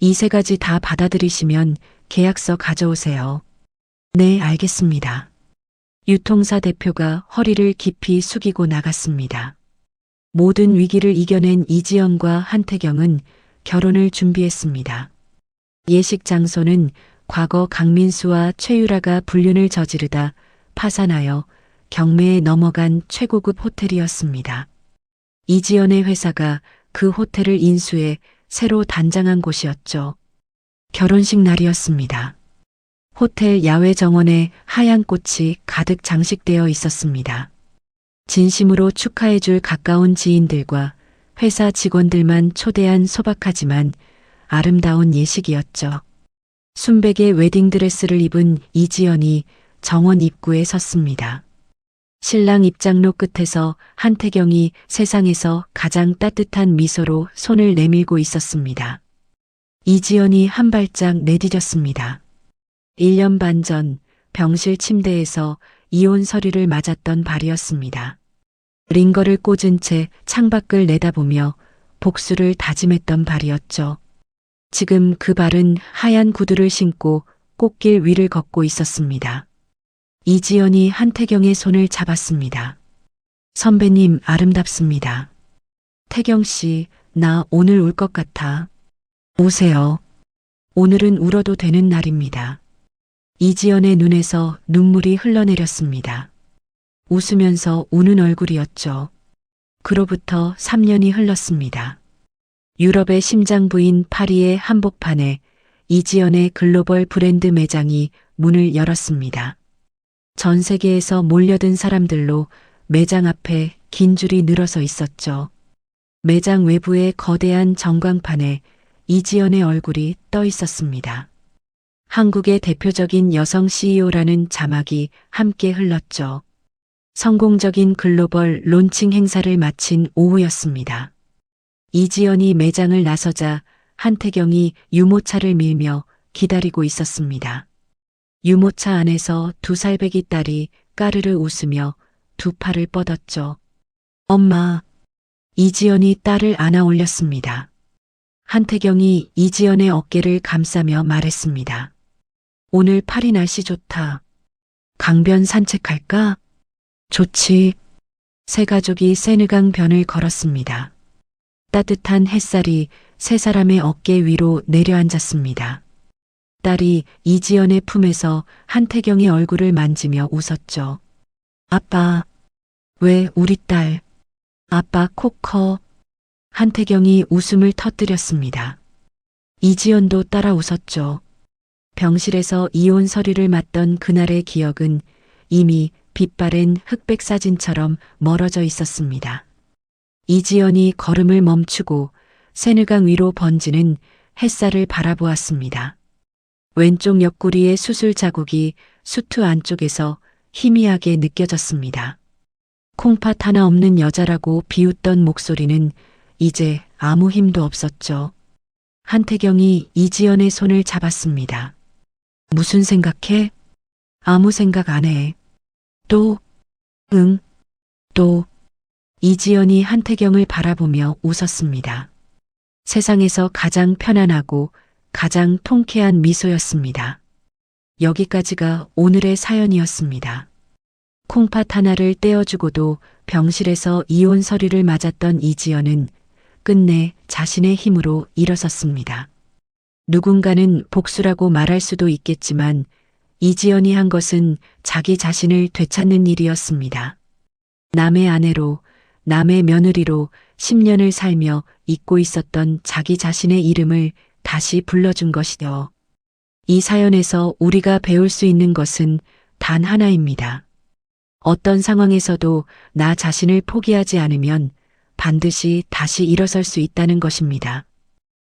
이 세 가지 다 받아들이시면 계약서 가져오세요. 네, 알겠습니다. 유통사 대표가 허리를 깊이 숙이고 나갔습니다. 모든 위기를 이겨낸 이지연과 한태경은 결혼을 준비했습니다. 예식 장소는 과거 강민수와 최유라가 불륜을 저지르다 파산하여 경매에 넘어간 최고급 호텔이었습니다. 이지연의 회사가 그 호텔을 인수해 새로 단장한 곳이었죠. 결혼식 날이었습니다. 호텔 야외 정원에 하얀 꽃이 가득 장식되어 있었습니다. 진심으로 축하해줄 가까운 지인들과 회사 직원들만 초대한 소박하지만 아름다운 예식이었죠. 순백의 웨딩드레스를 입은 이지연이 정원 입구에 섰습니다. 신랑 입장로 끝에서 한태경이 세상에서 가장 따뜻한 미소로 손을 내밀고 있었습니다. 이지연이 한 발짝 내디뎠습니다. 1년 반 전 병실 침대에서 이혼 서류를 맞았던 발이었습니다. 링거를 꽂은 채 창밖을 내다보며 복수를 다짐했던 발이었죠. 지금 그 발은 하얀 구두를 신고 꽃길 위를 걷고 있었습니다. 이지연이 한태경의 손을 잡았습니다. 선배님 아름답습니다. 태경 씨, 나 오늘 울 것 같아. 우세요. 오늘은 울어도 되는 날입니다. 이지연의 눈에서 눈물이 흘러내렸습니다. 웃으면서 우는 얼굴이었죠. 그로부터 3년이 흘렀습니다. 유럽의 심장부인 파리의 한복판에 이지연의 글로벌 브랜드 매장이 문을 열었습니다. 전 세계에서 몰려든 사람들로 매장 앞에 긴 줄이 늘어서 있었죠. 매장 외부의 거대한 전광판에 이지연의 얼굴이 떠 있었습니다. 한국의 대표적인 여성 CEO라는 자막이 함께 흘렀죠. 성공적인 글로벌 론칭 행사를 마친 오후였습니다. 이지연이 매장을 나서자 한태경이 유모차를 밀며 기다리고 있었습니다. 유모차 안에서 2살배기 딸이 까르르 웃으며 두 팔을 뻗었죠. 엄마. 이지연이 딸을 안아 올렸습니다. 한태경이 이지연의 어깨를 감싸며 말했습니다. 오늘 파리 날씨 좋다. 강변 산책할까? 좋지. 세 가족이 세느강 변을 걸었습니다. 따뜻한 햇살이 세 사람의 어깨 위로 내려앉았습니다. 딸이 이지연의 품에서 한태경의 얼굴을 만지며 웃었죠. 아빠. 왜 우리 딸. 아빠 코 커. 한태경이 웃음을 터뜨렸습니다. 이지연도 따라 웃었죠. 병실에서 이혼 서류를 맞던 그날의 기억은 이미 빛바랜 흑백 사진처럼 멀어져 있었습니다. 이지연이 걸음을 멈추고 세느강 위로 번지는 햇살을 바라보았습니다. 왼쪽 옆구리의 수술 자국이 수트 안쪽에서 희미하게 느껴졌습니다. 콩팥 하나 없는 여자라고 비웃던 목소리는 이제 아무 힘도 없었죠. 한태경이 이지연의 손을 잡았습니다. 무슨 생각해? 아무 생각 안 해. 또? 응. 또. 이지연이 한태경을 바라보며 웃었습니다. 세상에서 가장 편안하고 가장 통쾌한 미소였습니다. 여기까지가 오늘의 사연이었습니다. 콩팥 하나를 떼어주고도 병실에서 이혼 서류를 맞았던 이지연은 끝내 자신의 힘으로 일어섰습니다. 누군가는 복수라고 말할 수도 있겠지만 이지연이 한 것은 자기 자신을 되찾는 일이었습니다. 남의 아내로, 남의 며느리로 10년을 살며 잊고 있었던 자기 자신의 이름을 다시 불러준 것이요. 이 사연에서 우리가 배울 수 있는 것은 단 하나입니다. 어떤 상황에서도 나 자신을 포기하지 않으면 반드시 다시 일어설 수 있다는 것입니다.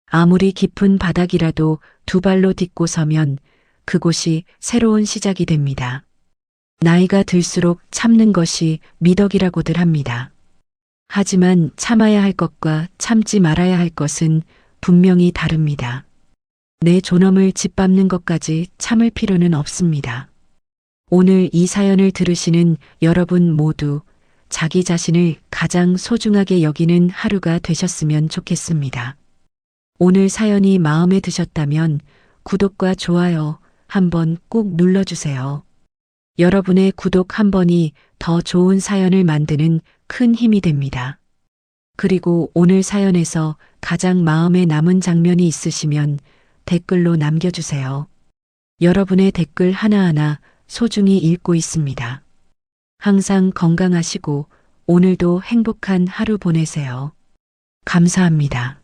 아무리 깊은 바닥이라도 두 발로 딛고 서면 그곳이 새로운 시작이 됩니다. 나이가 들수록 참는 것이 미덕이라고들 합니다. 하지만 참아야 할 것과 참지 말아야 할 것은 분명히 다릅니다. 내 존엄을 짓밟는 것까지 참을 필요는 없습니다. 오늘 이 사연을 들으시는 여러분 모두 자기 자신을 가장 소중하게 여기는 하루가 되셨으면 좋겠습니다. 오늘 사연이 마음에 드셨다면 구독과 좋아요 한번 꼭 눌러주세요. 여러분의 구독 한 번이 더 좋은 사연을 만드는 큰 힘이 됩니다. 그리고 오늘 사연에서 가장 마음에 남은 장면이 있으시면 댓글로 남겨주세요. 여러분의 댓글 하나하나 소중히 읽고 있습니다. 항상 건강하시고 오늘도 행복한 하루 보내세요. 감사합니다.